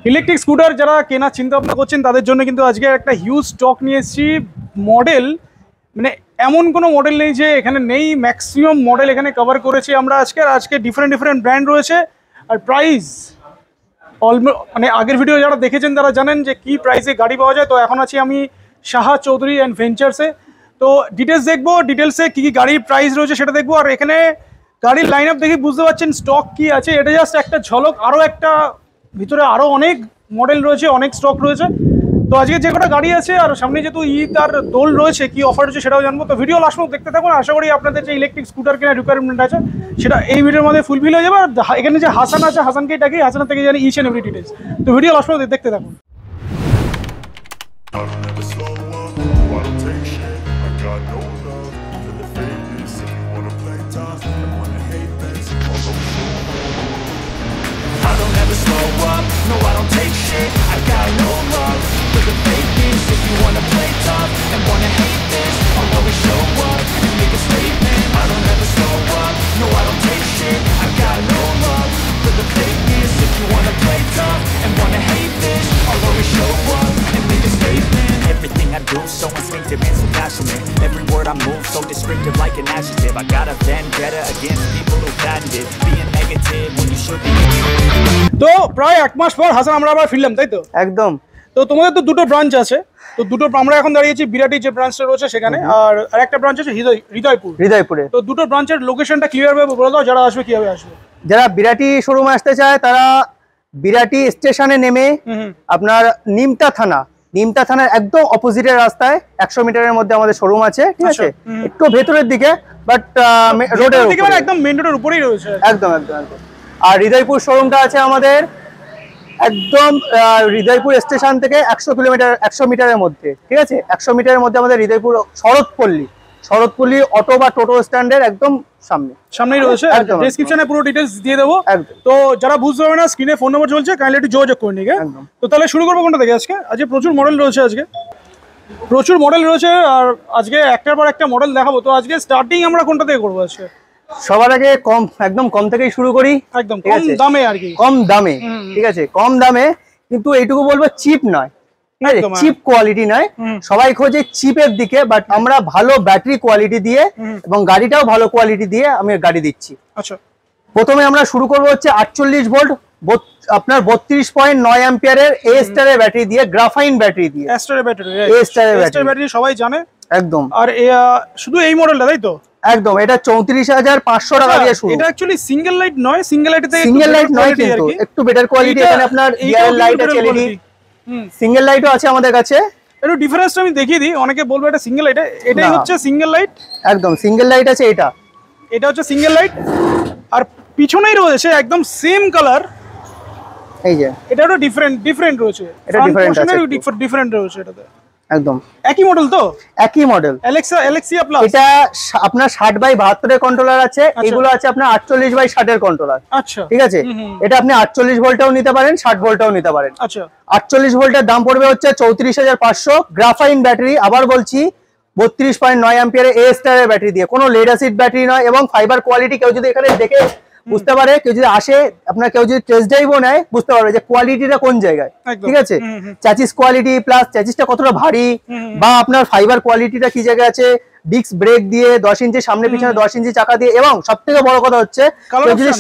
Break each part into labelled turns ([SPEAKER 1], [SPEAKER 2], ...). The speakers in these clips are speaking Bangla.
[SPEAKER 1] ইলেকট্রিক স্কুটার যারা কেনার চিন্তা ভাবনা করছেন তাদের জন্য কিন্তু আজকে একটা হিউজ স্টক নিয়ে এসেছি। মডেল মানে এমন কোনো মডেল নেই যে এখানে নেই, ম্যাক্সিমাম মডেল এখানে কভার করেছি আমরা আজকে ডিফারেন্ট ব্র্যান্ড রয়েছে। আর প্রাইস মানে আগের ভিডিও যারা দেখেছেন তারা জানেন যে কি প্রাইসে গাড়ি পাওয়া যায়। তো এখন আছি আমি সাহা চৌধুরী অ্যান্ড ভেঞ্চার্সে। তো ডিটেলস দেখবো, ডিটেলসে কী কী গাড়ির প্রাইস রয়েছে সেটা দেখবো। আর এখানে গাড়ির লাইন আপ দেখে বুঝতে পারছেন স্টক কি আছে, এটা জাস্ট একটা ঝলক। আরও একটা ভিতরে আরও অনেক মডেল রয়েছে, অনেক স্টক রয়েছে। তো আজকে যে কটা গাড়ি আছে আর সামনে যেহেতু ঈদ আর দোল রয়েছে, কি অফার রয়েছে সেটাও জানবো। তো ভিডিও লাস্ট পর্যন্ত দেখতে থাকুন। আশা করি আপনাদের যে ইলেকট্রিক স্কুটার কেনার রিকোয়ারমেন্ট আছে সেটা এই ভিডিওর মধ্যে ফুলফিল হয়ে যাবে। আর এখানে যে হাসান আছে, হাসানকেই ডাকি, হাসান থেকে জানি ইচ অ্যান্ড এভরি ডিটেলস। তো ভিডিও লাস্ট পর্যন্ত দেখতে থাকুন।
[SPEAKER 2] Slow up, no I don't take shit. I got no love for the fakeness. If you wanna play tough and wanna hate this, I'll always show up and make a statement. I don't ever slow up, no I don't take shit. I got no love for the fakeness. If you wanna play tough and wanna hate this, I'll always show up and make a statement. Everything I do so instinctive and so passionate. Every word I move so descriptive like an adjective. I got a vendetta against people who patented being negative when you should be.
[SPEAKER 1] তো প্রায় এক মাস পর হাসান আমরা আবার ফিরলাম, তাই তো?
[SPEAKER 3] একদম।
[SPEAKER 1] তো তোমাদের তো দুটো ব্রাঞ্চ আছে, তো দুটো আমরা এখন দাঁড়িয়েছি বিরাটি যে ব্রাঞ্চটা রয়েছে সেখানে, আর একটা ব্রাঞ্চ আছে হৃদয়পুরে। তো দুটো ব্রাঞ্চের লোকেশনটা ক্লিয়ার ভাবে বলে দাও, যারা আসবে কিভাবে আসবে।
[SPEAKER 3] যারা বিরাটি শোরুমে আসতে চায় তারা বিরাটি স্টেশনে নেমে আপনার নিমতা থানার একদম অপোজিটের রাস্তায় 100 মিটারের মধ্যে আমাদের শোরুম আছে, ঠিক আছে? একটু ভেতরের দিকে, বাট রোডের দিকে, মানে
[SPEAKER 1] একদম মেইন রোডের উপরেই রয়েছে।
[SPEAKER 3] একদম। আর হৃদয়পুর শোরুমটা আছে আমাদের একদম হৃদয়পুর স্টেশন থেকে 100 মিটারের মধ্যে, ঠিক আছে? 100 মিটারের মধ্যে আমাদের হৃদয়পুর শরৎপল্লী অটো বা টোটো স্ট্যান্ডের একদম সামনেই রয়েছে। ডেসক্রিপশনে পুরো ডিটেইলস দিয়ে দেবো। তো যারা বুঝতে পারবে না, স্ক্রিনে ফোন নম্বর চলছে, কাইন্ডলি একটু যোগাযোগ করে নিন। তো তাহলে শুরু করবো কোনটা থেকে? আজকে প্রচুর মডেল রয়েছে, আর আজকে একটার পর একটা মডেল দেখাবো। তো আজকে স্টার্টিং আমরা কোনটা থেকে করবো? সবার আগে একদম কম থেকেই শুরু করি,
[SPEAKER 1] একদম কম দামে আর কি,
[SPEAKER 3] কম দামে, ঠিক আছে? কম দামে, কিন্তু এইটুকু বলবো চিপ নয়, ঠিক আছে? চিপ কোয়ালিটি নয়, সবাই খোঁজে চিপের দিকে, বাট আমরা ভালো ব্যাটারি কোয়ালিটি দিয়ে এবং গাড়িটাও ভালো কোয়ালিটি দিয়ে আমি গাড়ি দিচ্ছি।
[SPEAKER 1] আচ্ছা,
[SPEAKER 3] প্রথমে আমরা শুরু করবো হচ্ছে 48 ভোল্ট আপনার 32.9 অ্যাম্পিয়ারের এ স্টারের ব্যাটারি দিয়ে, গ্রাফাইন ব্যাটারি দিয়ে। এ স্টারের ব্যাটারি
[SPEAKER 1] সবাই জানে
[SPEAKER 3] একদম।
[SPEAKER 1] আর শুধু এই মডেলটা, তাই তো?
[SPEAKER 3] একদম। এটা 34,500 টাকা দিয়ে শুরু।
[SPEAKER 1] এটা অ্যাকচুয়ালি সিঙ্গেল লাইট নয়, সিঙ্গেল লাইট
[SPEAKER 3] কিন্তু একটু বেটার কোয়ালিটি। এখানে আপনার রিয়াল লাইট আছে, এলইডি সিঙ্গেল লাইটও আছে আমাদের কাছে।
[SPEAKER 1] একটু ডিফারেন্সটা আমি দেখিয়ে দিই, অনেকে বলবে এটা সিঙ্গেল লাইট, এটাই হচ্ছে সিঙ্গেল লাইট।
[SPEAKER 3] একদম সিঙ্গেল লাইট আছে এটা
[SPEAKER 1] হচ্ছে সিঙ্গেল লাইট। আর পিছনেই রয়েছে একদম সেম কালার,
[SPEAKER 3] এই যে
[SPEAKER 1] এটা একটা ডিফারেন্ট রয়েছে, এটা ডিফারেন্ট রয়েছে। এটাতে একদম একই মডেল, তো একই মডেল অ্যালেক্সিয়া প্লাস।
[SPEAKER 3] এটা আপনার 60/72 এর কন্ট্রোলার আছে, এগুলো আছে আপনার 48/60 এর কন্ট্রোলার।
[SPEAKER 1] আচ্ছা,
[SPEAKER 3] ঠিক আছে? এটা আপনি 48 ভোল্টটাও নিতে পারেন, 60 ভোল্টটাও নিতে পারেন।
[SPEAKER 1] আচ্ছা,
[SPEAKER 3] 48 ভোল্টের দাম পড়বে হচ্ছে 34,500। গ্রাফাইন ব্যাটারি, আবার বলছি 32.9 অ্যাম্পিয়ারের এ স্টারের ব্যাটারি দিয়ে, কোনো লেড অ্যাসিড ব্যাটারি নয়। এবং ফাইবার কোয়ালিটি কেউ যদি এখানে দেখে বুঝতে পারে, কেউ যদি আসে, আপনার কেউ যদি টেস্ট ড্রাইভও নেয়, বুঝতে পারবে যে কোয়ালিটিটা কোন জায়গায়, ঠিক আছে? চ্যাসিস কোয়ালিটি প্লাস চ্যাসিসটা কতটা ভারী, বা আপনার ফাইবার কোয়ালিটিটা কি জায়গায় আছে, ডিস্ক ব্রেক দিয়ে 10 ইঞ্চি সামনে পিছনে 10 ইঞ্চি চাকা দিয়ে। এবং সবথেকে বড় কথা হচ্ছে যদি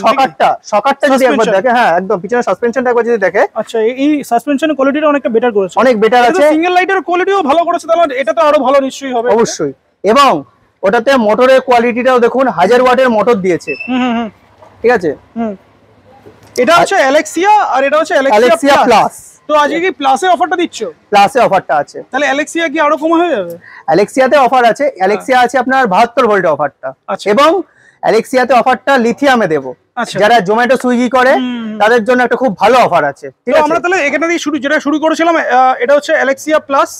[SPEAKER 3] সকারটা যদি একবার দেখে, হ্যাঁ একদম পিছনে সাসপেনশনটা একবার যদি দেখে,
[SPEAKER 1] আচ্ছা এই সাসপেনশনের কোয়ালিটিটা অনেকটা বেটার করেছে,
[SPEAKER 3] অনেক বেটার আছে।
[SPEAKER 1] সিঙ্গেল লাইটের কোয়ালিটিও ভালো করেছে, তাহলে এটা তো আরো ভালো নিশ্চয়ই হবে।
[SPEAKER 3] অবশ্যই। এবং ওটাতে মোটরের কোয়ালিটিটাও দেখুন, 1000 ওয়াটের মোটর দিয়েছে, ঠিক আছে?
[SPEAKER 1] এটা হচ্ছে অ্যালেক্সিয়া, আর এটা হচ্ছে অ্যালেক্সিয়া প্লাস। তো আজকে কি প্লাসে অফারটা দিচ্ছ?
[SPEAKER 3] প্লাসে অফারটা আছে,
[SPEAKER 1] তাহলে অ্যালেক্সিয়া কি আরো কম হয়ে যাবে?
[SPEAKER 3] অ্যালেক্সিয়াতে অফার আছে, অ্যালেক্সিয়া আছে আপনার 72 ভোল্টের অফারটা, এবং অ্যালেক্সিয়াতে অফারটা লিথিয়ামে দেব। যারা জোম্যাটো সুইগি করে তাদের জন্য একটা খুব ভালো অফার আছে, ঠিক আছে?
[SPEAKER 1] আমরা তাহলে এখানে দিয়ে শুরু করেছিলাম। এটা হচ্ছে অ্যালেক্সিয়া প্লাস,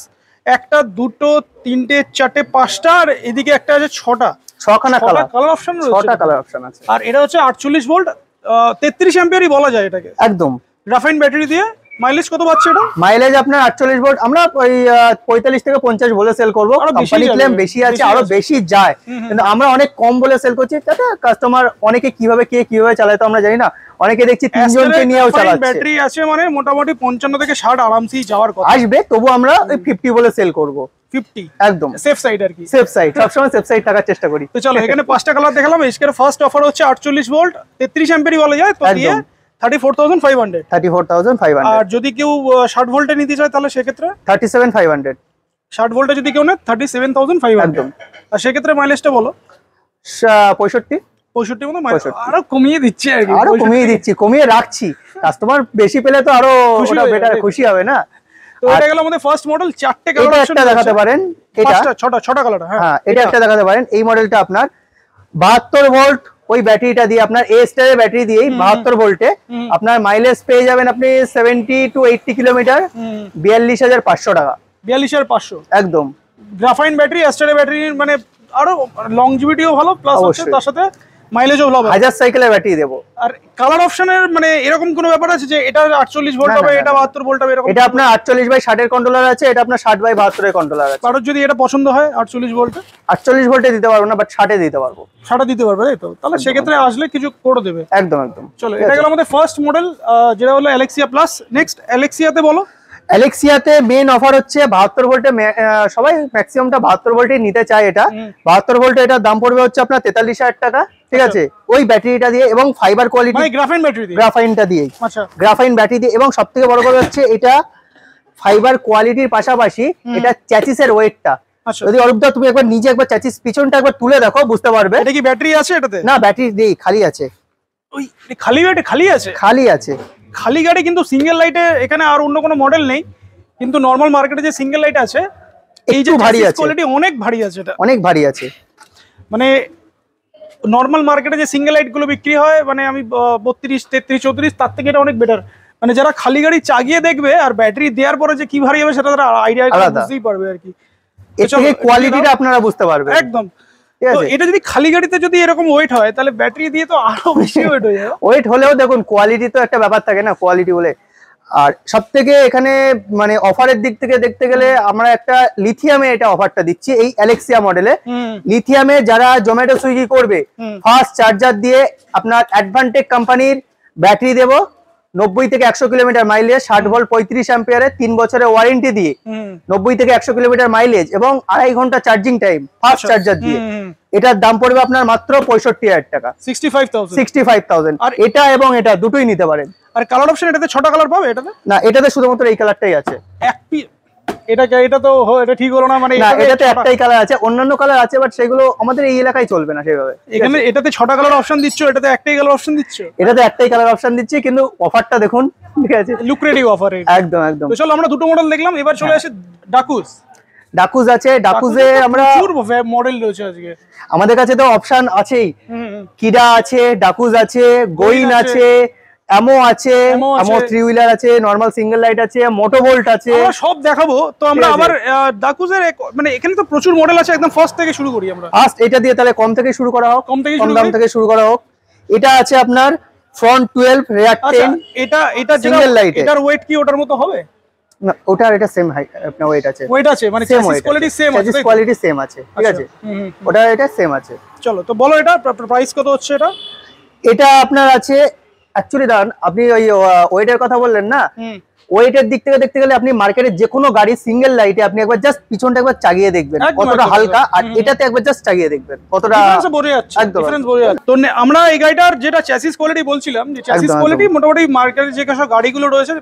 [SPEAKER 1] একটা দুটো তিনটে চারটে পাঁচটা, আর এদিকে একটা আছে ছখানা কালার অপশন রয়েছে,
[SPEAKER 3] 6টা কালার অপশন আছে।
[SPEAKER 1] আর এটা হচ্ছে 48 ভোল্ট 33 অ্যাম্পিয়ারই বলা যায় এটাকে,
[SPEAKER 3] একদম
[SPEAKER 1] গ্রাফাইন ব্যাটারি দিয়ে। মাইলেজ কত পাচ্ছে এটা?
[SPEAKER 3] মাইলেজ আপনার 48 ভোল্ট আমরা ওই 45 থেকে 50 বলে সেল করব। কোম্পানি ক্লেম বেশি আছে, আরো বেশি যায়, কিন্তু আমরা অনেক কম বলে সেল করছি, যাতে কাস্টমার অনেকে কিভাবে চালায় তো আমরা জানি না, অনেকে দেখছি তিনজনকে নিয়েও চালাচ্ছে।
[SPEAKER 1] ব্যাটারি আছে মানে মোটামুটি 55 থেকে 60 আরামসেই যাওয়ার কথা
[SPEAKER 3] আসবে, তবু আমরা ওই 50 বলে সেল করব।
[SPEAKER 1] 50
[SPEAKER 3] একদম
[SPEAKER 1] সেফ সাইড আর কি,
[SPEAKER 3] সেফ সাইড, সবসময় সেফ সাইড থাকার চেষ্টা করি।
[SPEAKER 1] তো চলো এখানে 5টা কালার দেখালাম। এসকের ফার্স্ট অফার হচ্ছে 48 ভোল্ট 33 অ্যাম্পিয়ারই বলা যায়, তো দিয়ে 34,500।
[SPEAKER 3] 34,500।
[SPEAKER 1] আর যদি কেউ 60 ভোল্টে নিতে চায় তাহলে সেক্ষেত্রে
[SPEAKER 3] 37,500।
[SPEAKER 1] 60 ভোল্টে যদি কেউ নেয় 37,500।
[SPEAKER 3] একদম।
[SPEAKER 1] আর সেক্ষেত্রে মাইলেজটা বলো?
[SPEAKER 3] 65
[SPEAKER 1] 65 মতো মাইলেজ, আরো কমিয়ে দিচ্ছে আর কি,
[SPEAKER 3] আরো কমিয়ে দিচ্ছি, কমিয়ে রাখছি। কাস্টমার বেশি পেলে তো আরো ওটা বেটার, খুশি হবে না?
[SPEAKER 1] তো এটা গেল আমাদের ফার্স্ট মডেল। 4টে কালার
[SPEAKER 3] এটা একটা দেখাতে পারেন, এটা
[SPEAKER 1] 6টা কালার।
[SPEAKER 3] হ্যাঁ, এটা একটা দেখাতে পারেন। এই মডেলটা আপনার 72 ভোল্ট ওই ব্যাটারিটা দিয়ে, আপনার এ স্টারের ব্যাটারি দিয়েই 72 ভোল্টে আপনার মাইলেজ পেয়ে যাবেন আপনি 70 to 80 কিলোমিটার, 42,500 টাকা।
[SPEAKER 1] 42,500
[SPEAKER 3] একদম।
[SPEAKER 1] গ্রাফাইন ব্যাটারি, স্টারের ব্যাটারি, মানে আরো লংজিভিটিও ভালো, প্লাস হচ্ছে তার সাথে মাইলেজও ভালো।
[SPEAKER 3] 1000 সাইকেলের ব্যাটারি দেবো।
[SPEAKER 1] আর কালার অপশনের মানে এরকম কোনো ব্যাপার আছে যে এটা 48 ভোল্ট হবে, এটা 72 ভোল্ট হবে এরকম?
[SPEAKER 3] এটা আপনার 48/60 এর কন্ট্রোলার আছে, এটা আপনার 60/72 এর কন্ট্রোলার আছে।
[SPEAKER 1] কারোর যদি এটা পছন্দ হয় 48 ভোল্টে,
[SPEAKER 3] 48 ভোল্টে দিতে পারবো না, বাট 60 দিতে পারবো।
[SPEAKER 1] 60 দিতে পারবে, তাই তো? তাহলে সেক্ষেত্রে আসলে কিছু করে দেবে।
[SPEAKER 3] একদম একদম।
[SPEAKER 1] চলো এটা গেল আমাদের ফার্স্ট মডেল, যেটা হলো অ্যালেক্সিয়া প্লাস। নেক্সট অ্যালেক্সিয়াতে বলো।
[SPEAKER 3] অ্যালেক্সিয়াতে মেন অফার হচ্ছে 72 ভোল্টে, সবাই ম্যাক্সিমামটা 72 ভোল্টে নিতে চায়। এটা 72 ভোল্টে এটার দাম পড়বে হচ্ছে আপনার 43,000 টাকা, ঠিক আছে? ওই ব্যাটারিটা দিয়ে এবং ফাইবার কোয়ালিটি,
[SPEAKER 1] মানে গ্রাফাইন ব্যাটারি দিয়ে,
[SPEAKER 3] গ্রাফাইনটা দিয়ে।
[SPEAKER 1] আচ্ছা,
[SPEAKER 3] গ্রাফাইন ব্যাটারি দিয়ে, এবং সবথেকে বড় কথা হচ্ছে এটা ফাইবার কোয়ালিটির পাশাপাশি এটা চ্যাসিসের ওয়েটটা, যদি অরূপদা তুমি একবার নিজে একবার চ্যাসিস পিছনটা একবার তুলে দেখো, বুঝতে পারবে।
[SPEAKER 1] এটা কি ব্যাটারি আছে এটাতে?
[SPEAKER 3] না, ব্যাটারি নেই, খালি আছে।
[SPEAKER 1] ওই খালি ব্যাটারি, খালি আছে,
[SPEAKER 3] খালি আছে।
[SPEAKER 1] খালি গাড়ি কিন্তু সিঙ্গেল লাইটে এখানে আর অন্য কোনো মডেল নেই, কিন্তু নরমাল মার্কেটে যে সিঙ্গেল লাইট আছে এই যে
[SPEAKER 3] ভারী আছে,
[SPEAKER 1] কোয়ালিটি অনেক ভারী আছে, এটা
[SPEAKER 3] অনেক ভারী আছে।
[SPEAKER 1] মানে নরমাল মার্কেটে যে সিঙ্গেল লাইট গুলো বিক্রি হয়, মানে আমি 32, 33, 34, তার থেকে এটা অনেক বেটার। মানে যারা খালি গাড়ি চাগিয়ে দেখবে আর ব্যাটারি দেওয়ার পরে যে কি ভারী হবে সেটা তারা আইডিয়া বুঝতেই পারবে আর কি।
[SPEAKER 3] এর থেকে কোয়ালিটিটা আপনারা বুঝতে পারবেন
[SPEAKER 1] একদম। তো এটা যদি খালি গাড়িতে যদি এরকম ওয়েট হয় তাহলে ব্যাটারি দিয়ে তো আরো বেশি ওয়েট হয়ে যাবে।
[SPEAKER 3] ওয়েট হলেও দেখুন কোয়ালিটি তো একটা ব্যাপার থাকে না, কোয়ালিটি বলে। আর সবথেকে এখানে মানে অফারের দিক থেকে দেখতে গেলে আমরা একটা লিথিয়ামে এটা অফারটা দিচ্ছি এই অ্যালেক্সিয়া মডেলে। লিথিয়ামে যারা জোম্যাটো সুইগি করবে, ফাস্ট চার্জার দিয়ে আপনার অ্যাডভান্টেজ কোম্পানির ব্যাটারি দেবো, 90 থেকে 100 কিলোমিটার মাইলেজ, 60 ভোল্ট 35 অ্যাম্পিয়ারে, 3 বছরের ওয়ারেন্টি দিয়ে 90 থেকে 100 কিলোমিটার মাইলেজ এবং 2.5 ঘন্টা চার্জিং টাইম ফাস্ট চার্জার দিয়ে। এটার দাম পড়বে আপনার মাত্র 65,000 টাকা, 65,000। আর এটা এবং এটা দুটোই নিতে পারেন।
[SPEAKER 1] আর কালার অপশন এটাতে 6টা কালার পাবে? এটাতে
[SPEAKER 3] না, এটাতে শুধুমাত্র এই কালারটাই আছে।
[SPEAKER 1] এটা তো এটা ঠিক হলো না, মানে
[SPEAKER 3] না, এটাতে একটাই কালার আছে, অন্যান্য কালার আছে বাট সেগুলো আমাদের এই এলাকায় চলবে না সেভাবে।
[SPEAKER 1] এখানে এটাতে 6টা কালার অপশন দিচ্ছ, এটাতে একটাই কালার অপশন দিচ্ছ?
[SPEAKER 3] এটাতে একটাই কালার অপশন দিচ্ছি, কিন্তু অফারটা দেখুন, ঠিক আছে?
[SPEAKER 1] লুক্রেটিভ অফার
[SPEAKER 3] একদম একদম।
[SPEAKER 1] তো চলো আমরা দুটো মডেল দেখলাম, এবার চলে আসে ডাকুস।
[SPEAKER 3] ডাকুজ আছে, ডাকুজে আমরা
[SPEAKER 1] প্রচুর মডেল রয়েছে আজকে
[SPEAKER 3] আমাদের কাছে, তো অপশন আছেই। কিডা আছে, ডাকুজ আছে, গোইন আছে, অ্যামো আছে, অ্যামো 3 হুইলার আছে, নরমাল সিঙ্গেল লাইট আছে, মোটোভোল্ট আছে,
[SPEAKER 1] আমরা সব দেখাবো। তো আমরা আবার ডাকুজের মানে এখানে তো প্রচুর মডেল আছে, একদম ফার্স্ট থেকে শুরু করি আমরা।
[SPEAKER 3] ফার্স্ট এটা দিয়ে তাহলে কম থেকে শুরু করা হোক, কম দাম থেকে শুরু করা হোক। এটা আছে আপনার ফ্রন্ট 12 রিয়ার 10।
[SPEAKER 1] এটা
[SPEAKER 3] সিঙ্গেল লাইট,
[SPEAKER 1] এটার ওয়েট কি ওটার মতো হবে?
[SPEAKER 3] না, ওটার এটা সেম হাইট আপনার ওয়েট আছে,
[SPEAKER 1] মানে চ্যাসিস কোয়ালিটি সেম আছে,
[SPEAKER 3] চ্যাসিস কোয়ালিটি সেম আছে, ঠিক আছে? ওটা এটা সেম আছে।
[SPEAKER 1] চলো তো বলো এটা প্রাইস কত হচ্ছে?
[SPEAKER 3] এটা আপনার আছে অ্যাকচুয়ালি দাঁড়ান, আপনি ওই ওয়েটের কথা বললেন না, ওয়েটের দিক থেকে দেখতে গেলে আপনি মার্কেটে যে কোনো গাড়ি সিঙ্গেল লাইটে আপনি একবার জাস্ট পিছনটা একবার চাগিয়ে দেখবেন কতটা হালকা, আর এটাতে একবার জাস্ট চাগিয়ে দেখবেন কতটা
[SPEAKER 1] ডিফারেন্স বোঝা যাচ্ছে। তো আমরা এই গাড়িটার যেটা চ্যাসিস কোয়ালিটি বলছিলাম, যে চ্যাসিস কোয়ালিটি মোটামুটি মার্কেটে যে সব গাড়িগুলো রয়েছে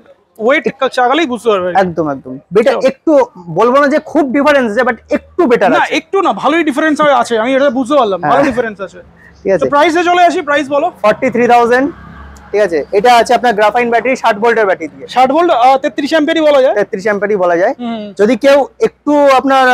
[SPEAKER 1] ওয়েট চাগালেই বুঝতে পারবে।
[SPEAKER 3] একদম একদম বেটার, একটু বলবো না যে খুব ডিফারেন্স আছে, বাট একটু বেটার আছে।
[SPEAKER 1] না, একটু না, ভালোই ডিফারেন্স আছে, আমি এটা বুঝতে পারলাম, ভালো ডিফারেন্স আছে,
[SPEAKER 3] ঠিক আছে?
[SPEAKER 1] তো প্রাইসে চলে আসি, প্রাইস বলো।
[SPEAKER 3] 43,000, ঠিক আছে? এটা আছে আপনার গ্রাফাইন ব্যাটারি, 60 ভোল্টের ব্যাটারি দিয়ে,
[SPEAKER 1] 60 ভোল্ট 33 অ্যাম্পিয়ারই বলা যায়,
[SPEAKER 3] 33 অ্যাম্পিয়ারই বলা যায়। যদি কেউ একটু আপনার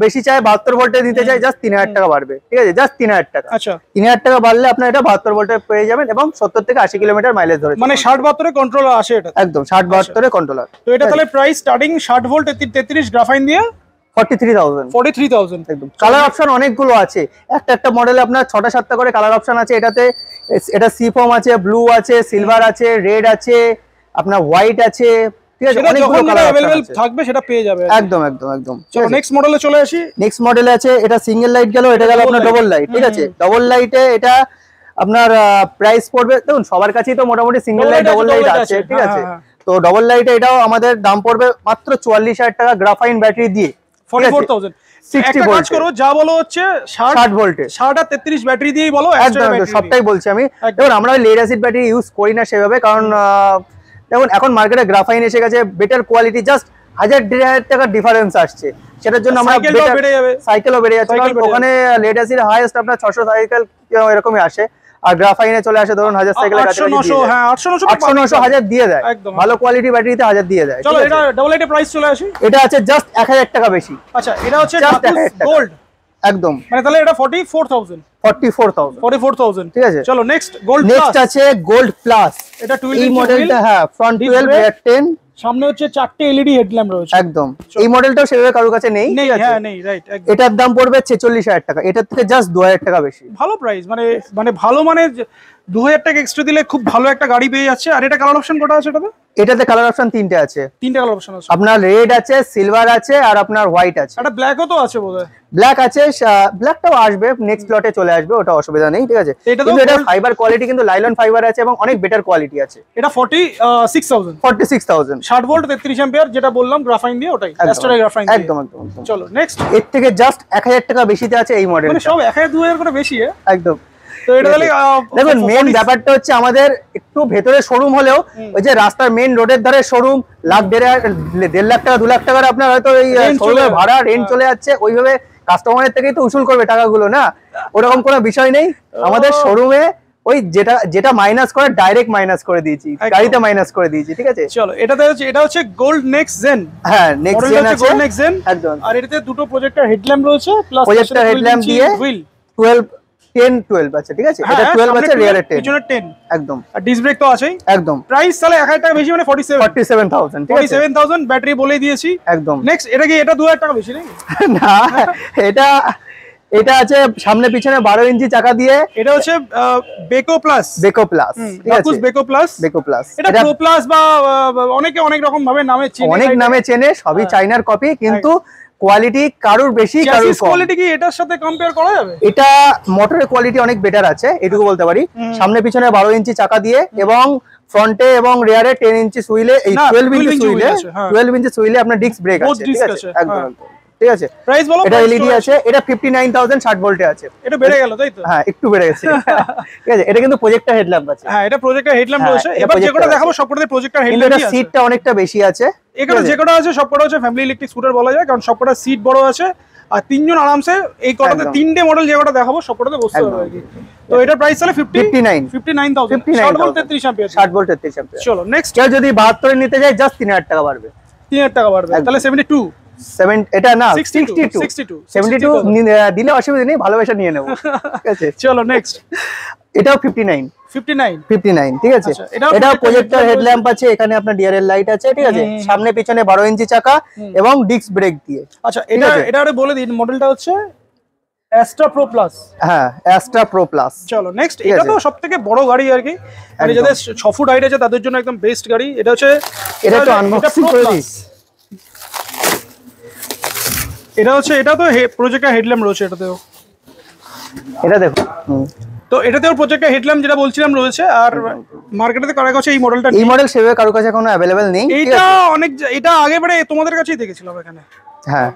[SPEAKER 3] বেশি চায় 72 ভোল্টে নিতে চায়, জাস্ট 3,000 টাকা বাড়বে, ঠিক আছে? জাস্ট 3,000 টাকা।
[SPEAKER 1] আচ্ছা,
[SPEAKER 3] 3,000 টাকা বাড়লে আপনার এটা 72 ভোল্টে পেয়ে যাবেন এবং 70 থেকে 80 কিলোমিটার মাইলেজ ধরে,
[SPEAKER 1] মানে 60-72 কন্ট্রোলার আসে এটা,
[SPEAKER 3] একদম 60-72 এর কন্ট্রোলার।
[SPEAKER 1] তো এটা তাহলে প্রাইস স্টার্টিং 60 ভোল্ট 33 গ্রাফাইন দিয়ে
[SPEAKER 3] 43,000 একদম। কালার অপশন অনেকগুলো আছে, একটা মডেলে আপনার 6টা-7টা করে কালার অপশন আছে। এটাতে এটা সি ফর্ম আছে, ব্লু আছে, সিলভার আছে, রেড আছে, আপনার হোয়াইট আছে, ঠিক আছে? অনেকগুলো কালার
[SPEAKER 1] अवेलेबल থাকবে, সেটা পেয়ে যাবে।
[SPEAKER 3] একদম একদম একদম।
[SPEAKER 1] চলো নেক্সট মডেলে চলে আসি।
[SPEAKER 3] নেক্সট মডেলে আছে, এটা সিঙ্গেল লাইট গেল, এটা গেল আপনার ডবল লাইট, ঠিক আছে? ডবল লাইটে এটা আপনার প্রাইস পড়বে, দেখুন সবার কাছেই তো মোটামুটি সিঙ্গেল লাইট ডবল লাইট আছে, ঠিক আছে। তো ডবল লাইটে এটাও আমাদের দাম পড়বে মাত্র 44,000 টাকা গ্রাফাইন ব্যাটারি দিয়ে,
[SPEAKER 1] 44,000।
[SPEAKER 3] 60
[SPEAKER 1] একটা কাজ করো, যা বলো হচ্ছে
[SPEAKER 3] 60 ভোল্টে
[SPEAKER 1] 60 আর 33 ব্যাটারি দিয়েই বলো।
[SPEAKER 3] একদম সবটাই বলছি আমি। দেখুন আমরা লেড অ্যাসিড ব্যাটারি ইউজ করি না সেভাবে, কারণ দেখুন এখন মার্কেটে গ্রাফাইন এসে গেছে, বেটার কোয়ালিটি, জাস্ট 1,000-1,500 টাকার ডিফারেন্স আসছে, সেটার জন্য আমরা সাইকেলও বেড়ে যাচ্ছে, কারণ ওখানে লেড অ্যাসিড হাইয়েস্ট আপনার 600 সাইকেল এরকমই আসে, আর গ্রাফাইনে চলে আসে ধরুন 1000 সাইকেলের কাছে, 800-900 দিয়ে দেয়, ভালো কোয়ালিটি ব্যাটারিতে 1000 দিয়ে দেয়।
[SPEAKER 1] চলো এটা ডবল লাইটের প্রাইস চলে আসি,
[SPEAKER 3] এটা আছে জাস্ট 1000 টাকা বেশি।
[SPEAKER 1] আচ্ছা এটা হচ্ছে গোল্ড
[SPEAKER 3] একদম,
[SPEAKER 1] মানে তাহলে এটা 44,000, ঠিক আছে। চলো নেক্সট গোল্ড প্লাস।
[SPEAKER 3] নেক্সট আছে গোল্ড প্লাস,
[SPEAKER 1] এটা 12
[SPEAKER 3] এই মডেলটা, হ্যাঁ ফ্রন্ট 12 রিয়ার 10,
[SPEAKER 1] সামনে হচ্ছে 4টে এলইডি হেডল্যাম্প রয়েছে।
[SPEAKER 3] একদম এই মডেলটাও সেভাবে কারোর কাছে নেই, ঠিক আছে।
[SPEAKER 1] হ্যাঁ নেই, রাইট।
[SPEAKER 3] এটার দাম পড়বে 46,000 টাকা, এটার থেকে জাস্ট 2000 টাকা বেশি।
[SPEAKER 1] ভালো প্রাইস, মানে ভালো, মানে 2000 টাকা এক্সট্রা দিলে খুব ভালো একটা গাড়ি পেয়ে যাচ্ছে। আর এটা কালার অপশন কটা আছে এটাতে?
[SPEAKER 3] এটাতে কালার অপশন 3টে আছে,
[SPEAKER 1] 3টে কালার অপশন আছে।
[SPEAKER 3] আপনার রেড আছে, সিলভার আছে, আর আপনার হোয়াইট আছে।
[SPEAKER 1] এটা ব্ল্যাকও তো আছে বোধহয়।
[SPEAKER 3] ব্ল্যাক আছে, ব্ল্যাকটাও আসবে নেক্সট লটে চলে আসবে, ওটা অসুবিধা নেই, ঠিক আছে। কিন্তু এটা ফাইবার কোয়ালিটি, কিন্তু লাইলন ফাইবার আছে এবং অনেক বেটার কোয়ালিটি আছে।
[SPEAKER 1] এটা 46,000, 60 ভোল্ট 33 অ্যাম্পিয়ার, যেটা বললাম গ্রাফাইন দিয়ে, ওটাই অ্যাস্ট্রা গ্রাফাইন দিয়ে।
[SPEAKER 3] একদম।
[SPEAKER 1] চলো নেক্সট।
[SPEAKER 3] এর থেকে জাস্ট 1000 টাকা বেশিতে আছে এই মডেল,
[SPEAKER 1] মানে সব 1000-2000 করে বেশি।
[SPEAKER 3] একদম।
[SPEAKER 1] তো এটা তাহলে
[SPEAKER 3] দেখুন মেন ব্যাপারটা হচ্ছে আমাদের একটু ভেতরে শোরুম হলেও ওই যে রাস্তার মেন রোডের ধারে শোরুম, 1.5 লাখ টাকা 2 লাখ টাকার আপনার হয়তো এই শোরুমের ভাড়া রেন্ট চলে যাচ্ছে, ওইভাবে কাস্টমারের থেকেই তো উসুল করবে টাকাগুলো, না ওরকম কোনো বিষয় নেই। আমাদের শোরুমে ওই যেটা মাইনাস করে ডাইরেক্ট মাইনাস করে দিয়েছি, গাড়িতে মাইনাস করে দিয়েছি, ঠিক আছে।
[SPEAKER 1] চলো এটা হচ্ছে গোল্ড নেক্সট জেন।
[SPEAKER 3] হ্যাঁ নেক্সট জেন আছে,
[SPEAKER 1] গোল্ড নেক্সট জেন
[SPEAKER 3] একদম।
[SPEAKER 1] আর এটাতে দুটো প্রজেক্টর হেডল্যাম্প রয়েছে, প্লাস
[SPEAKER 3] প্রজেক্টর হেডল্যাম্প দিয়ে 10-12 আছে, ঠিক আছে। এটা 12 আছে, রিয়ারে 10,
[SPEAKER 1] পিছনে 10
[SPEAKER 3] একদম।
[SPEAKER 1] আর ডিস্ক ব্রেক তো আছেই,
[SPEAKER 3] একদম।
[SPEAKER 1] প্রাইস তাহলে 1000 টাকা বেশি, মানে
[SPEAKER 3] 47,000, ঠিক আছে।
[SPEAKER 1] 47,000 ব্যাটারি বলে দিয়েছি,
[SPEAKER 3] একদম।
[SPEAKER 1] নেক্সট এটা 2000 টাকা বেশি নাকি?
[SPEAKER 3] না, এটা আছে সামনে পিছনে 12 ইঞ্চি চাকা দিয়ে।
[SPEAKER 1] এটা হচ্ছে বেকো প্লাস, ঠিক আছে, বেকো প্লাস। এটা প্রো প্লাস বা অনেকে অনেক রকম ভাবে নামে চেনে,
[SPEAKER 3] সবই চাইনার কপি, কিন্তু কোয়ালিটি কারুর বেশি কারুর কম।
[SPEAKER 1] কোয়ালিটি কি এটার সাথে কম্পেয়ার করা যাবে?
[SPEAKER 3] এটা মোটরের কোয়ালিটি অনেক বেটার আছে, এটুকু বলতে পারি। সামনে পিছনে 12 ইঞ্চি চাকা দিয়ে এবং ফ্রন্টে এবং রিয়ারে 10 ইঞ্চি সুইলে, এই 12 ইঞ্চি সুইলে আপনার ডিস্ক ব্রেক আছে, ঠিক আছে, একদম, ঠিক আছে।
[SPEAKER 1] প্রাইস বলো।
[SPEAKER 3] এটা এলইডি আছে, এটা 59,000 60 ভোল্টে আছে।
[SPEAKER 1] এটা বেড়ে গেল তাই তো?
[SPEAKER 3] হ্যাঁ একটু বেড়ে গেছে, ঠিক আছে। এটা কিন্তু প্রজেক্টর হেডল্যাম্প আছে।
[SPEAKER 1] হ্যাঁ এটা প্রজেক্টর হেডল্যাম্প রয়েছে। এবার যে কোটা দেখাবো সবকটাতে প্রজেক্টর হেডল্যাম্প আছে।
[SPEAKER 3] সিটটা অনেকটা বেশি আছে,
[SPEAKER 1] এখানে যে কোটা আছে সবকটা হচ্ছে ফ্যামিলি ইলেকট্রিক স্কুটার বলা যায়, কারণ সবকটা সিট বড় আছে আর তিনজন আরামসে এই কটাতে 3টে মডেল যে কোটা দেখাবো সবকটাতে বসতে পারবে আর কি। তো এটা প্রাইস তাহলে 59,000, 60 ভোল্ট 33 অ্যাম্পিয়ার,
[SPEAKER 3] 60 ভোল্ট 33 অ্যাম্পিয়ার।
[SPEAKER 1] চলো নেক্সট।
[SPEAKER 3] কেউ যদি 72 নিতে যায় জাস্ট 3000 টাকা বাড়বে,
[SPEAKER 1] 3000 টাকা বাড়বে, তাহলে 72
[SPEAKER 3] এটা না 62 দিলে অসুবিধা নেই, ভালোবাসা নিয়ে নেবো, ঠিক আছে।
[SPEAKER 1] চলো নেক্সট।
[SPEAKER 3] এটাও 59, ঠিক আছে। এটা প্রজেক্টর হেডল্যাম্প আছে, এখানে আপনার ডিআরএল লাইট আছে, ঠিক আছে। সামনে পিছনে 12 ইঞ্চি চাকা এবং ডিস্ক ব্রেক দিয়ে।
[SPEAKER 1] আচ্ছা এটা আরে বলে দিন, মডেলটা হচ্ছে অ্যাস্ট্রা প্রো প্লাস।
[SPEAKER 3] হ্যাঁ অ্যাস্ট্রা প্রো প্লাস।
[SPEAKER 1] চলো নেক্সট। এটা তো সবথেকে বড় গাড়ি আর কি, মানে যাদের 6 ফুট হাইট আছে তাদের জন্য একদম বেস্ট গাড়ি। এটা তো আনবক্সিং করে দিই। এটা তো প্রজেক্টর হেডল্যাম্প রয়েছে এটাতেও,
[SPEAKER 3] এটা দেখো।
[SPEAKER 1] তো এটাতেও প্রজেক্টর হেডল্যাম্প যেটা বলছিলাম রয়েছে। আর মার্কেটে কারো কাছে এই মডেলটা,
[SPEAKER 3] এই মডেল সেভাবে কারো কাছে এখনো अवेलेबल নেই।
[SPEAKER 1] এটা আগেবারে তোমাদের কাছেই দেখেছিলাম এখানে।
[SPEAKER 3] হ্যাঁ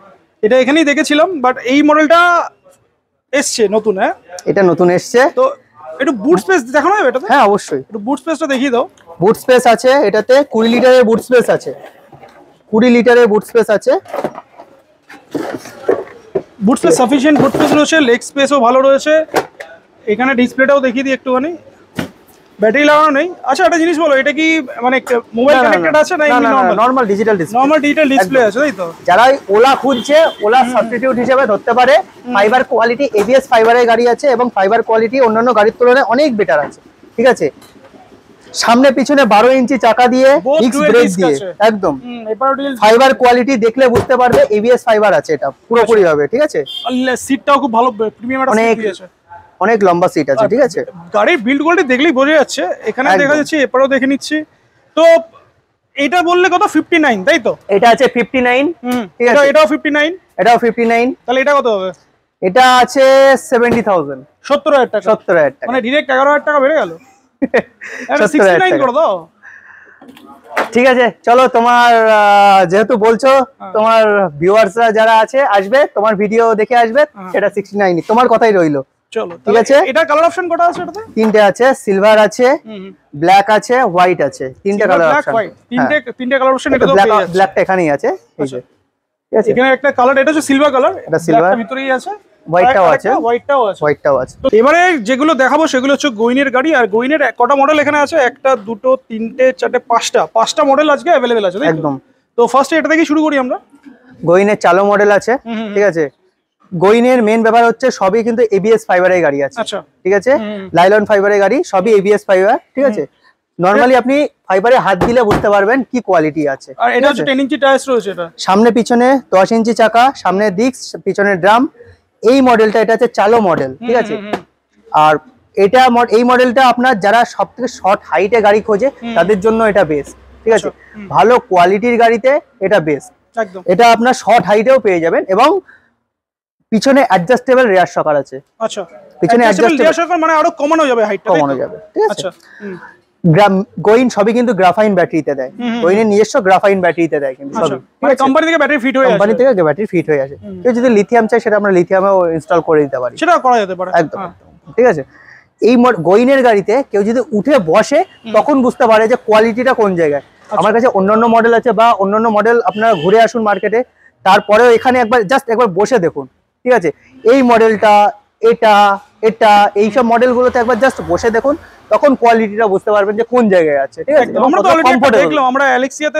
[SPEAKER 1] এটা এখানেই দেখেছিলাম, বাট এই মডেলটা এসছে নতুন। হ্যাঁ এটা নতুন এসছে। তো একটু বুট স্পেস দেখানো যাবে এটাতে? হ্যাঁ অবশ্যই, একটু বুট স্পেসটা দেখিয়ে দাও। বুট স্পেস আছে এটাতে 20 লিটারের বুট স্পেস আছে, 20 লিটারের বুট স্পেস আছে। বুট স্পেস সাফিশিয়েন্ট বুট স্পেস রয়েছে, লেগ স্পেসও ভালো রয়েছে। এখানে ডিসপ্লেটাও দেখিয়ে দিই একটুখানি, ব্যাটারি লাগানো নেই। আচ্ছা একটা জিনিস বলো, এটা কি মানে মোবাইল কানেক্টেড আছে না normal digital display? Normal digital display আছে তাই তো? যারা ওলা খুঁজছে, ওলা সাবস্টিটিউট হিসেবে ধরতে পারে। ফাইবার কোয়ালিটি, এবিএস ফাইবারের গাড়ি আছে এবং ফাইবার কোয়ালিটি অন্যান্য গাড়ির তুলনায় অনেক বেটার আছে, ঠিক আছে। সামনে পিছনে 12 ইঞ্চি চাকা দিয়ে, ডিস্ক ব্রেক দিয়ে, একদম ফাইবার কোয়ালিটি দেখলে বুঝতে পারবে এবিএস ফাইবার আছে, এটা পুরোপুরি হবে, ঠিক আছে। সিটটাও খুব ভালো, প্রিমিয়াম একটা সিট দিয়েছে, অনেক লম্বা সিট আছে, ঠিক আছে। গাড়ির বিল্ড কোয়ালিটি দেখলেই বোঝা যাচ্ছে। এখানে দেখা যাচ্ছে, এপারেও দেখে নিচ্ছি। তো এটা বললে কত? 59 তাই তো? এটা আছে 59, ঠিক আছে। এটাও 59, এটাও 59, তাহলে এটা কত হবে?
[SPEAKER 3] এটা আছে 70,000,
[SPEAKER 1] 70,000 টাকা,
[SPEAKER 3] 70,000 টাকা,
[SPEAKER 1] মানে ডিরেক্ট 11,000 টাকা বেড়ে গেল।
[SPEAKER 3] 70,000
[SPEAKER 1] 69 করে দাও।
[SPEAKER 3] ঠিক আছে চলো, তোমার যেহেতু বলছো তোমার ভিউয়ার্সরা যারা আছে আসবে, তোমার ভিডিও দেখে আসবে, সেটা 69 তোমার কথাই রইলো।
[SPEAKER 1] চলো
[SPEAKER 3] ঠিক আছে,
[SPEAKER 1] এটা কালার অপশন কটা আছে এটাতে?
[SPEAKER 3] তিনটে আছে, সিলভার আছে, ব্ল্যাক আছে, হোয়াইট আছে, তিনটে কালার অপশন।
[SPEAKER 1] তিনটে কালার অপশন এটা তো পেয়ে যাচ্ছে।
[SPEAKER 3] ব্ল্যাকটা এখানেই আছে, এই যে ঠিক আছে।
[SPEAKER 1] এখানে একটা কালার, এটা হচ্ছে সিলভার কালার,
[SPEAKER 3] এটা সিলভার,
[SPEAKER 1] ব্ল্যাকটা ভিতরেই আছে,
[SPEAKER 3] হোয়াইটটাও আছে,
[SPEAKER 1] হোয়াইটটাও আছে। তো এবারে যেগুলো দেখাবো সেগুলো হচ্ছে গোইনের গাড়ি। আর গোইনের কটা মডেল এখানে আছে? একটা, দুটো, তিনটে, চারটে, পাঁচটা মডেল আজকে অ্যাভেলেবেল আছে, তাই তো?
[SPEAKER 3] একদম।
[SPEAKER 1] তো ফার্স্টে এটা থেকে শুরু করি আমরা।
[SPEAKER 3] গোইনের চালো মডেল আছে, ঠিক আছে। গোইনের মেন ব্যাপার হচ্ছে সবই কিন্তু এবিএস ফাইবারের গাড়ি আছে,
[SPEAKER 1] আচ্ছা,
[SPEAKER 3] ঠিক আছে। লাইলন ফাইবারের গাড়ি, সবই এবিএস ফাইবার, ঠিক আছে। নরমালি আপনি ফাইবারে হাত দিলে বুঝতে পারবেন কি কোয়ালিটি আছে।
[SPEAKER 1] আর এটা হচ্ছে 10 ইঞ্চি টায়ার্স রয়েছে, এটা
[SPEAKER 3] সামনে পিছনে 10 ইঞ্চি চাকা, সামনে ডিস্ক, পিছনে ড্রাম। এই মডেলটা, এটা হচ্ছে চালো মডেল, ঠিক আছে। আর এটা এই মডেলটা আপনার যারা সবথেকে শর্ট হাইটে গাড়ি খোঁজে তাদের জন্য এটা বেস্ট, ঠিক আছে। ভালো কোয়ালিটির গাড়িতে এটা বেস্ট
[SPEAKER 1] একদম।
[SPEAKER 3] এটা আপনার শর্ট হাইটেও পেয়ে যাবেন, এবং পিছনে অ্যাডজাস্টেবল রিয়ার শকার আছে।
[SPEAKER 1] আচ্ছা,
[SPEAKER 3] পিছনে
[SPEAKER 1] অ্যাডজাস্টেবল রিয়ার শকার, মানে আরো কমানো যাবে হাইটটা,
[SPEAKER 3] কমানো যাবে, ঠিক আছে।
[SPEAKER 1] আচ্ছা,
[SPEAKER 3] গোইন সবই কিন্তু গ্রাফাইন ব্যাটারিতে দেয়, গোইনের নিজস্ব গ্রাফাইন ব্যাটারিতে দেয় কিন্তু সবই,
[SPEAKER 1] মানে কোম্পানি থেকে ব্যাটারি ফিট হয়ে আসে,
[SPEAKER 3] কোম্পানি থেকে ব্যাটারি ফিট হয়ে আসে। কেউ যদি লিথিয়াম চায় সেটা আমরা লিথিয়ামেও ইনস্টল করে দিতে পারি,
[SPEAKER 1] সেটা করা যেতে পারে,
[SPEAKER 3] একদম, ঠিক আছে। এই গোইনের গাড়িতে কেউ যদি উঠে বসে তখন বুঝতে পারে যে কোয়ালিটিটা কোন জায়গায়। আমার কাছে অন্যান্য মডেল আছে, বা অন্যান্য মডেল আপনারা ঘুরে আসুন মার্কেটে, তারপরেও এখানে একবার বসে দেখুন, ঠিক আছে। এই মডেলটা, এটা এইসব মডেলগুলোতে একবার জাস্ট বসে দেখুন, তখন কোয়ালিটিটা বুঝতে পারবেন যে কোন জায়গায় আছে, ঠিক আছে।
[SPEAKER 1] আমরা তো অলরেডি দেখলাম, আমরা অ্যালেক্সিয়াতে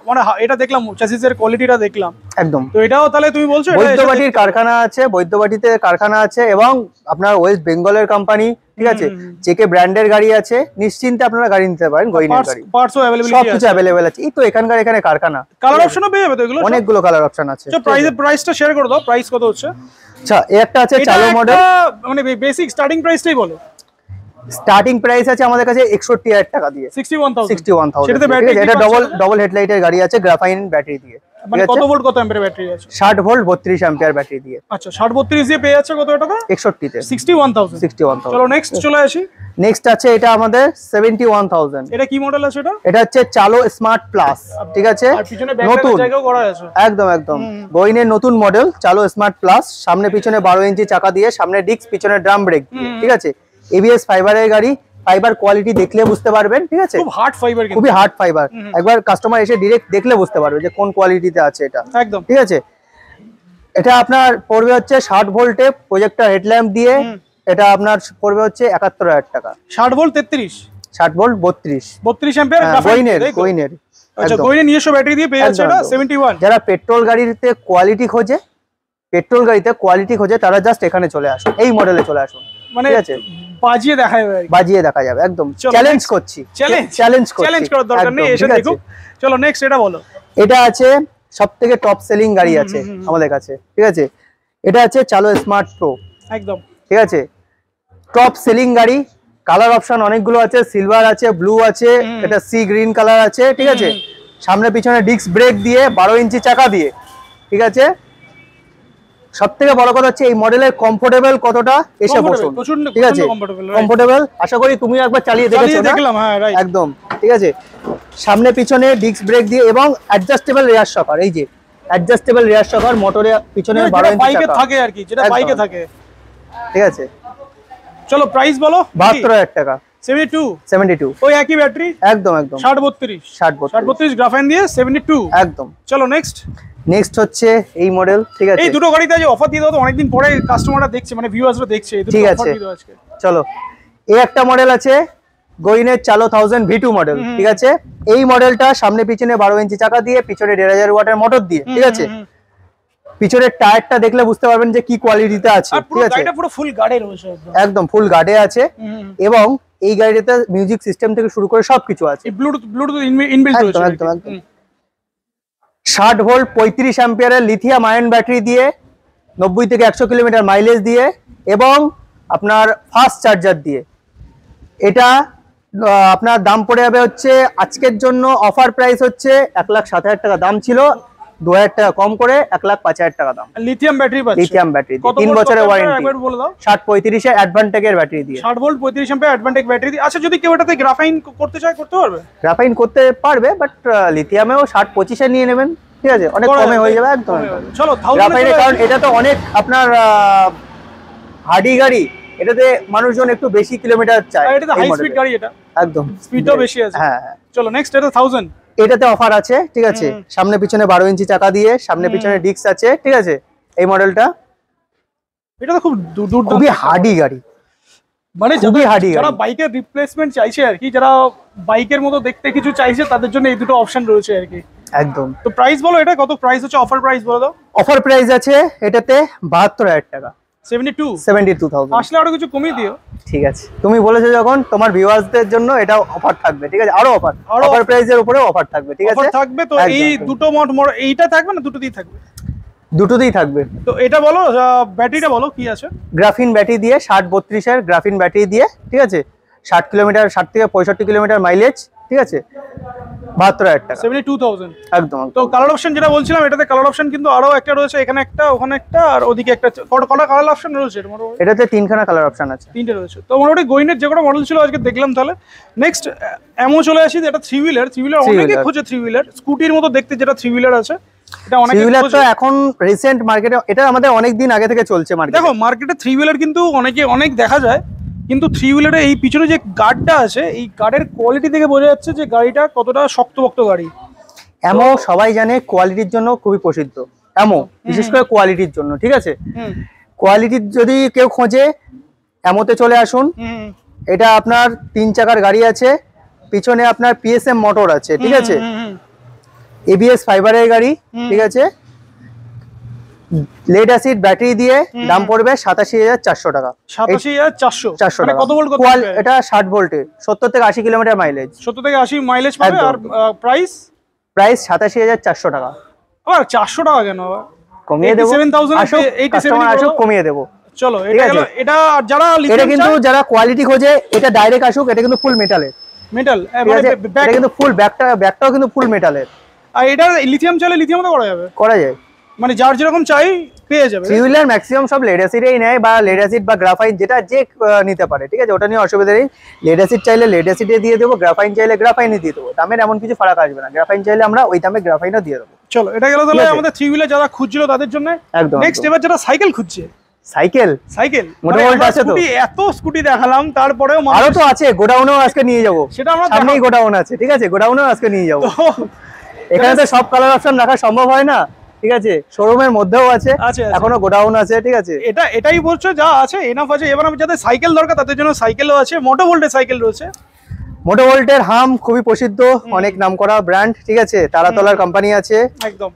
[SPEAKER 1] মানে এটা দেখলাম, চ্যাসিসের কোয়ালিটিটা দেখলাম
[SPEAKER 3] একদম।
[SPEAKER 1] তো এটাও তাহলে তুমি বলছো
[SPEAKER 3] বৈদ্যবাটির কারখানা আছে, বৈদ্যবাটিতে কারখানা আছে, এবং আপনার ওয়েস্ট বেঙ্গলের কোম্পানি, ঠিক আছে। জেকে ব্র্যান্ডের গাড়ি আছে, নিশ্চিন্তে আপনারা গাড়ি নিতে পারেন, গোইনের গাড়ি
[SPEAKER 1] পার্টসও अवेलेबल
[SPEAKER 3] সব কিছু अवेलेबल আছে। এই তো এখানে কারখানা,
[SPEAKER 1] কালার অপশনও পেয়ে যাবে তো এগুলো,
[SPEAKER 3] অনেকগুলো কালার অপশন আছে।
[SPEAKER 1] তো প্রাইসটা শেয়ার করে দাও, প্রাইস কত হচ্ছে?
[SPEAKER 3] আচ্ছা, এই একটা আছে চালো মডেল,
[SPEAKER 1] মানে বেসিক স্টার্টিং প্রাইসটাই বলো।
[SPEAKER 3] স্টার্টিং প্রাইস আছে আমাদের কাছে 61,000 টাকা দিয়ে,
[SPEAKER 1] 61,000।
[SPEAKER 3] সেটাতে
[SPEAKER 1] ব্যাটারি,
[SPEAKER 3] এটা ডবল হেডলাইটের গাড়ি আছে, গ্রাফাইন ব্যাটারি দিয়ে,
[SPEAKER 1] মানে কত ভোল্ট কত অ্যাম্পিয়ার ব্যাটারি আছে?
[SPEAKER 3] 60 ভোল্ট 32 অ্যাম্পিয়ার ব্যাটারি দিয়ে।
[SPEAKER 1] আচ্ছা, 60 32 দিয়ে পেয়ে যাচ্ছে কত টাকা?
[SPEAKER 3] 61 তে
[SPEAKER 1] 61,000। চলো নেক্সট চলে আসি।
[SPEAKER 3] নেক্সট আছে এটা আমাদের 71,000।
[SPEAKER 1] এটা কি মডেল আছে এটা?
[SPEAKER 3] এটা হচ্ছে চালো স্মার্ট প্লাস, ঠিক আছে।
[SPEAKER 1] আর পিছনে ব্যাকলাইটের জায়গাও করা আছে,
[SPEAKER 3] একদম গোইনের নতুন মডেল চালো স্মার্ট প্লাস। সামনে পিছনে 12 ইঞ্চি চাকা দিয়ে, সামনে ডিস্ক, পিছনে ড্রাম ব্রেক, ঠিক আছে। এবিএস ফাইবারের গাড়ি, ফাইবার কোয়ালিটি দেখলে বুঝতে পারবেন, ঠিক আছে।
[SPEAKER 1] খুব হার্ড ফাইবার,
[SPEAKER 3] খুবই হার্ড ফাইবার। একবার কাস্টমার এসে ডাইরেক্ট দেখলে বুঝতে পারবে যে কোন কোয়ালিটিতে আছে এটা,
[SPEAKER 1] একদম,
[SPEAKER 3] ঠিক আছে। এটা আপনার পড়বে হচ্ছে 60 ভোল্টে প্রজেক্টর হেডল্যাম্প দিয়ে, এটা আপনার পড়বে হচ্ছে 71,000 টাকা।
[SPEAKER 1] 60 ভোল্ট 33,
[SPEAKER 3] 60 ভোল্ট 32
[SPEAKER 1] অ্যাম্পিয়ার
[SPEAKER 3] গোইনের।
[SPEAKER 1] আচ্ছা, গোইনের নিজস্ব ব্যাটারি দিয়ে পেয়ে যাচ্ছে এটা 71।
[SPEAKER 3] যারা পেট্রোল গাড়িতে কোয়ালিটি খোঁজে, তারা জাস্ট এখানে চলে আসুন, এই মডেলে চলে আসুন,
[SPEAKER 1] মানে
[SPEAKER 3] ঠিক আছে।
[SPEAKER 1] বাজিয়ে দেখা যাবে
[SPEAKER 3] একদম। চ্যালেঞ্জ করছি, চ্যালেঞ্জ
[SPEAKER 1] করার দরকার নেই, এসে দেখুন। চলো নেক্সট এটা বলো।
[SPEAKER 3] এটা আছে সবথেকে টপ সেলিং গাড়ি আছে আমাদের কাছে, ঠিক আছে। এটা আছে চালো স্মার্ট প্রো,
[SPEAKER 1] একদম,
[SPEAKER 3] ঠিক আছে। টপ সেলিং গাড়ি, কালার অপশন অনেকগুলো আছে, সিলভার আছে, ব্লু আছে, এটা সি গ্রিন কালার আছে, ঠিক আছে। সামনে পিছনে ডিস্ক ব্রেক দিয়ে, 12 ইঞ্চি চাকা দিয়ে, ঠিক আছে। সবথেকে বড় কথা হচ্ছে এই মডেলের কমফোর্টেবল কতটা, এসে বসুন, ঠিক আছে। কমফোর্টেবল, আশা করি তুমি একবার চালিয়ে দেখেছো,
[SPEAKER 1] দেখলাম, হ্যাঁ রাইট,
[SPEAKER 3] একদম, ঠিক আছে। সামনে পিছনে ডিস্ক ব্রেক দিয়ে, এবং অ্যাডজাস্টেবল রিয়ার শকার, এই যে অ্যাডজাস্টেবল রিয়ার শকার, মোটরে পিছনে 12 ইঞ্চি
[SPEAKER 1] বাইকে
[SPEAKER 3] চাকা
[SPEAKER 1] থাকে আর কি, যেটা বাইকে থাকে,
[SPEAKER 3] ঠিক আছে।
[SPEAKER 1] চলো প্রাইস বলো।
[SPEAKER 3] 72,000 টাকা।
[SPEAKER 1] 72 ওই একই ব্যাটারি,
[SPEAKER 3] একদম
[SPEAKER 1] 60 32 গ্রাফাইন দিয়ে 72,
[SPEAKER 3] একদম।
[SPEAKER 1] চলো নেক্সট
[SPEAKER 3] হচ্ছে এই মডেল, ঠিক আছে।
[SPEAKER 1] এই দুটো গাড়িতে আজ অফার দিয়ে দাও তো, অনেকদিন পরে কাস্টমাররা দেখছে, মানে ভিউয়ার্সরা দেখছে, এই দুটো
[SPEAKER 3] ঠিক
[SPEAKER 1] অফার
[SPEAKER 3] আছে।
[SPEAKER 1] দিয়ে দাও আজকে।
[SPEAKER 3] চলো, এই একটা মডেল আছে গোইনের চালো 1000 V2 মডেল, ঠিক আছে। এই মডেলটা সামনে পিছনে 12 ইঞ্চি চাকা দিয়ে, পিছনে 1500 ওয়াটের মোটর দিয়ে, ঠিক আছে। পিছনের টায়ারটা দেখলে বুঝতে পারবেন যে কি কোয়ালিটিতে আছে, ঠিক আছে।
[SPEAKER 1] এটা পুরো ফুল গার্ডে রয়েছে,
[SPEAKER 3] একদম ফুল গার্ডে আছে, এবং এই গাড়িতে মিউজিক সিস্টেম থেকে শুরু করে সবকিছু আছে,
[SPEAKER 1] ব্লুটুথ ইনবিল্ট রয়েছে,
[SPEAKER 3] একদম। 60 ভোল্ট 35 অ্যাম্পিয়ারের লিথিয়াম আয়ন ব্যাটারি দিয়ে, 90 থেকে 100 কিলোমিটার মাইলেজ দিয়ে, এবং আপনার ফাস্ট চার্জার দিয়ে। এটা আপনার দাম পড়ে যাবে হচ্ছে, আজকের জন্য অফার প্রাইস হচ্ছে 1,07,000 টাকা দাম ছিল, 2000 টাকা কম করে 1,05,000 টাকা দাম।
[SPEAKER 1] লিথিয়াম ব্যাটারি পাচ্ছি,
[SPEAKER 3] লিথিয়াম ব্যাটারি 3 বছরের ওয়ারেন্টি,
[SPEAKER 1] একবার বলে দাও।
[SPEAKER 3] 60-35 এর অ্যাডভান্টেজের ব্যাটারি দিয়ে,
[SPEAKER 1] 60 ভোল্ট 35 অ্যাম্পিয়ার অ্যাডভান্টেজ ব্যাটারি দিয়ে। আচ্ছা যদি কেউ এটাতে গ্রাফাইন করতে চায় করতে পারবে?
[SPEAKER 3] গ্রাফাইন করতে পারবে, বাট লিথিয়ামেও 60-25 এর নিয়ে নেবেন, ঠিক আছে, অনেক কমে হয়ে যাবে একদম।
[SPEAKER 1] চলো
[SPEAKER 3] গ্রাফাইনের, কারণ এটা তো অনেক আপনার হার্ডি গাড়ি, এটাতে মানুষজন একটু বেশি কিলোমিটার চায়,
[SPEAKER 1] এটা তো হাই স্পিড গাড়ি, এটা
[SPEAKER 3] একদম
[SPEAKER 1] স্পিডও বেশি আছে।
[SPEAKER 3] হ্যাঁ,
[SPEAKER 1] চলো নেক্সট, এটা 1000,
[SPEAKER 3] এটাতে অফার আছে, ঠিক আছে, সামনে পিছনে 12 ইঞ্চি চাকা দিয়ে, সামনে পিছনে ডিস্ক আছে, ঠিক আছে। এই মডেলটা,
[SPEAKER 1] এটা তো খুব দুর্দান্ত,
[SPEAKER 3] খুবই হার্ডি গাড়ি,
[SPEAKER 1] মানে
[SPEAKER 3] খুবই হার্ডি
[SPEAKER 1] যারা
[SPEAKER 3] গাড়ি।
[SPEAKER 1] বাইকের রিপ্লেসমেন্ট চাইছে আর কি, যারা বাইকের মতো দেখতে কিছু চাইছে, তাদের জন্য এই দুটো অপশন রয়েছে আর কি।
[SPEAKER 3] একদম।
[SPEAKER 1] তো প্রাইস বলো, এটা কত প্রাইস হচ্ছে, অফার প্রাইস বলে দাও।
[SPEAKER 3] অফার প্রাইস আছে এটাতে 72,000 টাকা, 72,000।
[SPEAKER 1] আসলে আরো কিছু কমিয়ে দিও।
[SPEAKER 3] ঠিক আছে, তুমি বলেছো যখন, তোমার ভিউয়ার্সদের জন্য এটা অফার থাকবে, ঠিক আছে, আরো অফার প্রাইসের উপরে অফার থাকবে, ঠিক আছে,
[SPEAKER 1] অফার থাকবে। তো এই দুটো এইটা থাকবে না, দুটোতেই থাকবে?
[SPEAKER 3] দুটোতেই থাকবে।
[SPEAKER 1] তো এটা বলো, ব্যাটারিটা বলো কি আছে।
[SPEAKER 3] গ্রাফিন ব্যাটারি দিয়ে, 60-32 এর গ্রাফিন ব্যাটারি দিয়ে, ঠিক আছে, 60 কিলোমিটার, 60 থেকে 65 কিলোমিটার মাইলেজ, ঠিক আছে, 72,000 টাকা,
[SPEAKER 1] 72,000
[SPEAKER 3] একদম।
[SPEAKER 1] তো কালার অপশন যেটা বলছিলাম, এটাতে কালার অপশন কিন্তু আরো একটা রয়েছে, এখানে একটা, ওখানে একটা, আর ওদিকে একটা। কটা কালার অপশন রয়েছে মোটামুটি?
[SPEAKER 3] এটাতে 3খানা কালার অপশন আছে,
[SPEAKER 1] 3টে রয়েছে। তো মোটামুটি গোইনের যে কোনো মডেল ছিল আজকে দেখলাম। তাহলে নেক্সট এমন চলে আসি, এটা 3 হুইলার। অনেকে খোঁজে 3 হুইলার, স্কুটির মতো দেখতে যেটা 3 হুইলার আছে, এটা অনেকে খোঁজে।
[SPEAKER 3] 3 হুইলার তো এখন রিসেন্ট মার্কেটে, এটা আমাদের অনেক দিন আগে থেকে চলছে মার্কেটে।
[SPEAKER 1] দেখো মার্কেটে 3 হুইলার কিন্তু অনেক দেখা যায়, কিন্তু 3 হুইলারে এই পিছনে যে গার্ডটা আছে, এই গার্ডের কোয়ালিটি দেখে বোঝা যাচ্ছে যে গাড়িটা কতটা শক্তপোক্ত গাড়ি।
[SPEAKER 3] এমো সবাই জানে কোয়ালিটির জন্য খুবই প্রসিদ্ধ, এমো বিশেষ করে কোয়ালিটির জন্য, ঠিক আছে। কোয়ালিটির যদি কেউ খোঁজে, এমোতে চলে আসুন। এটা আপনার 3 চাকার গাড়ি আছে, পিছনে আপনার পিএসএম মোটর আছে, ঠিক আছে, এবিএস ফাইবারের গাড়ি, ঠিক আছে, লেড অ্যাসিড ব্যাটারি দিয়ে, দাম পড়বে 87,400 টাকা।
[SPEAKER 1] 87,400
[SPEAKER 3] টাকা।
[SPEAKER 1] কত ভোল্ট?
[SPEAKER 3] এটা 60 ভোল্টের, 70 থেকে 80 কিলোমিটার মাইলেজ,
[SPEAKER 1] 70 থেকে 80 মাইলেজ পাবে। আর প্রাইস
[SPEAKER 3] 87,400 টাকা।
[SPEAKER 1] আবার 400 টাকা কেন? আবার
[SPEAKER 3] কমিয়ে দেবো,
[SPEAKER 1] 87,000
[SPEAKER 3] কমিয়ে দেবো।
[SPEAKER 1] চলো এটা গেল। এটা যারা
[SPEAKER 3] এটা কিন্তু যারা কোয়ালিটি খোঁজে, এটা ডাইরেক্ট আসুক। এটা কিন্তু ফুল মেটালের,
[SPEAKER 1] মেটাল,
[SPEAKER 3] এটা কিন্তু ফুল ব্যাকটাও কিন্তু ফুল মেটালের।
[SPEAKER 1] আর এটা লিথিয়াম চাইলে লিথিয়ামও করা যাবে,
[SPEAKER 3] করা যায়,
[SPEAKER 1] মানে যার যেরকম চাই পেয়ে যাবে।
[SPEAKER 3] 3 হুইলার ম্যাক্সিমাম সব লেড অ্যাসিডেই নেয়, বা লেড অ্যাসিড বা গ্রাফাইন, যেটা যে নিতে পারে, ঠিক আছে, ওটা নিয়ে অসুবিধা নেই। লেড অ্যাসিড চাইলে লেড অ্যাসিডে দিয়ে দেবো, গ্রাফাইন চাইলে গ্রাফাইনই দিয়ে দেবো, দামের এমন কিছু ফারাক আসবে না। গ্রাফাইন চাইলে আমরা ওই দামে গ্রাফাইনও দিয়ে দেবো।
[SPEAKER 1] চলো এটা গেল তাহলে আমাদের 3 হুইলার যারা খুঁজছিল তাদের জন্য।
[SPEAKER 3] একদম।
[SPEAKER 1] নেক্সট এবার যারা সাইকেল খুঁজছে,
[SPEAKER 3] সাইকেল মোটামুটি আছে তো,
[SPEAKER 1] এত স্কুটি দেখালাম, তারপরেও
[SPEAKER 3] আরো তো আছে, গোডাউনেও আজকে নিয়ে যাবো,
[SPEAKER 1] সেটা আমরা
[SPEAKER 3] সামনেই গোডাউন আছে, ঠিক আছে, গোডাউনেও আজকে নিয়ে যাবো। এখানে তো সব কালার অপশন রাখা সম্ভব হয় না, ঠিক আছে, শোরুমের মধ্যেও আছে, এখনো গোডাউন আছে, ঠিক আছে।
[SPEAKER 1] এটাই বলছো, যা আছে এনাফ আছে। এবার আমি যাদের সাইকেল দরকার তাদের জন্য সাইকেলও আছে, মোটো ভোল্টের সাইকেল রয়েছে।
[SPEAKER 3] মোটো ভোল্টের হাম খুবই প্রসিদ্ধ, অনেক নামকরা ব্র্যান্ড, ঠিক আছে, তারাতলার কোম্পানি আছে, একদম।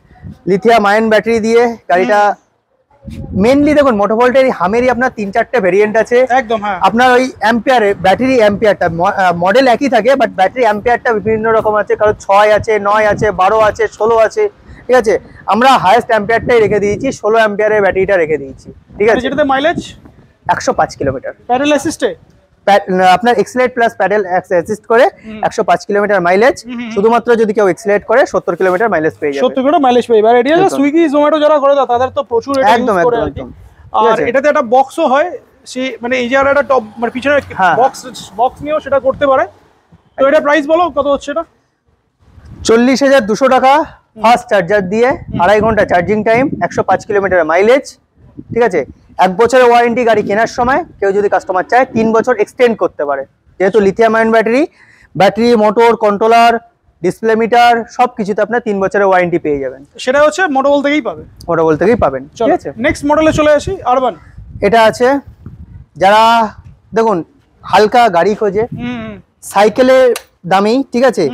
[SPEAKER 3] লিথিয়াম আয়ন ব্যাটারি দিয়ে গাড়িটা, মেইনলি দেখুন মোটো ভোল্টের হামেরই আপনার 3-4টে ভেরিয়েন্ট আছে, একদম। হ্যাঁ, আপনার ওই অ্যাম্পিয়ারে ব্যাটারি অ্যাম্পিয়ারটা মডেল একই থাকে, বাট ব্যাটারি অ্যাম্পিয়ারটা বিভিন্ন রকম আছে, কারণ 6 আছে, 9 আছে, 12 আছে, 16 আছে, ঠিক আছে। আমরা হাইয়েস্ট অ্যাম্পিয়ারটাই রেখে দিয়েছি, 16 অ্যাম্পিয়ারের ব্যাটারিটা রেখে দিয়েছি, ঠিক আছে,
[SPEAKER 1] যেটাতে মাইলেজ
[SPEAKER 3] 105 কিলোমিটার,
[SPEAKER 1] প্যাডেল অ্যাসিস্টে,
[SPEAKER 3] আপনার এক্সেলারেট প্লাস প্যাডেল অ্যাসিস্ট করে 105 কিলোমিটার মাইলেজ। শুধুমাত্র যদি কেউ এক্সেলারেট করে 70 কিলোমিটার মাইলেজ পেয়ে যাবে,
[SPEAKER 1] 70 কিলোমিটার মাইলেজ পেয়ে যাবে। এটা সুইগি জোম্যাটো যারা করে তাদের তো প্রচুর এটা ইউজ করে আর কি। আর এটাতে একটা বক্সও হয়, সেই মানে এই যে একটা টপ, মানে পিছনে বক্স নিয়েও সেটা করতে পারে। তো এটা প্রাইস বলো কত হচ্ছে? এটা
[SPEAKER 3] 40,200 টাকা, ফাস্ট চার্জার দিয়ে, 2.5 ঘন্টা চার্জিং টাইম, 105 কিলোমিটার মাইলেজ, ঠিক আছে। 1 বছরের ওয়ারেন্টি গাড়ি কেনার সময় কেউ যদি কাস্টমার চায় 3 বছর এক্সটেন্ড করতে পারে, যেহেতু lithium ion battery, motor, controller, display metre সবকিছুতে আপনার 3 বছরের ওয়ারেন্টি পেয়ে যাবেন।
[SPEAKER 1] সেটা হচ্ছে মোটোবল থেকেই পাবেন,
[SPEAKER 3] মোটোবল থেকেই পাবেন, ঠিক আছে।
[SPEAKER 1] নেক্সট মডেলে চলে আসি, আরবান।
[SPEAKER 3] এটা আছে যারা দেখুন হালকা গাড়ি খোঁজে, সাইকেলের দামি, ঠিক আছে,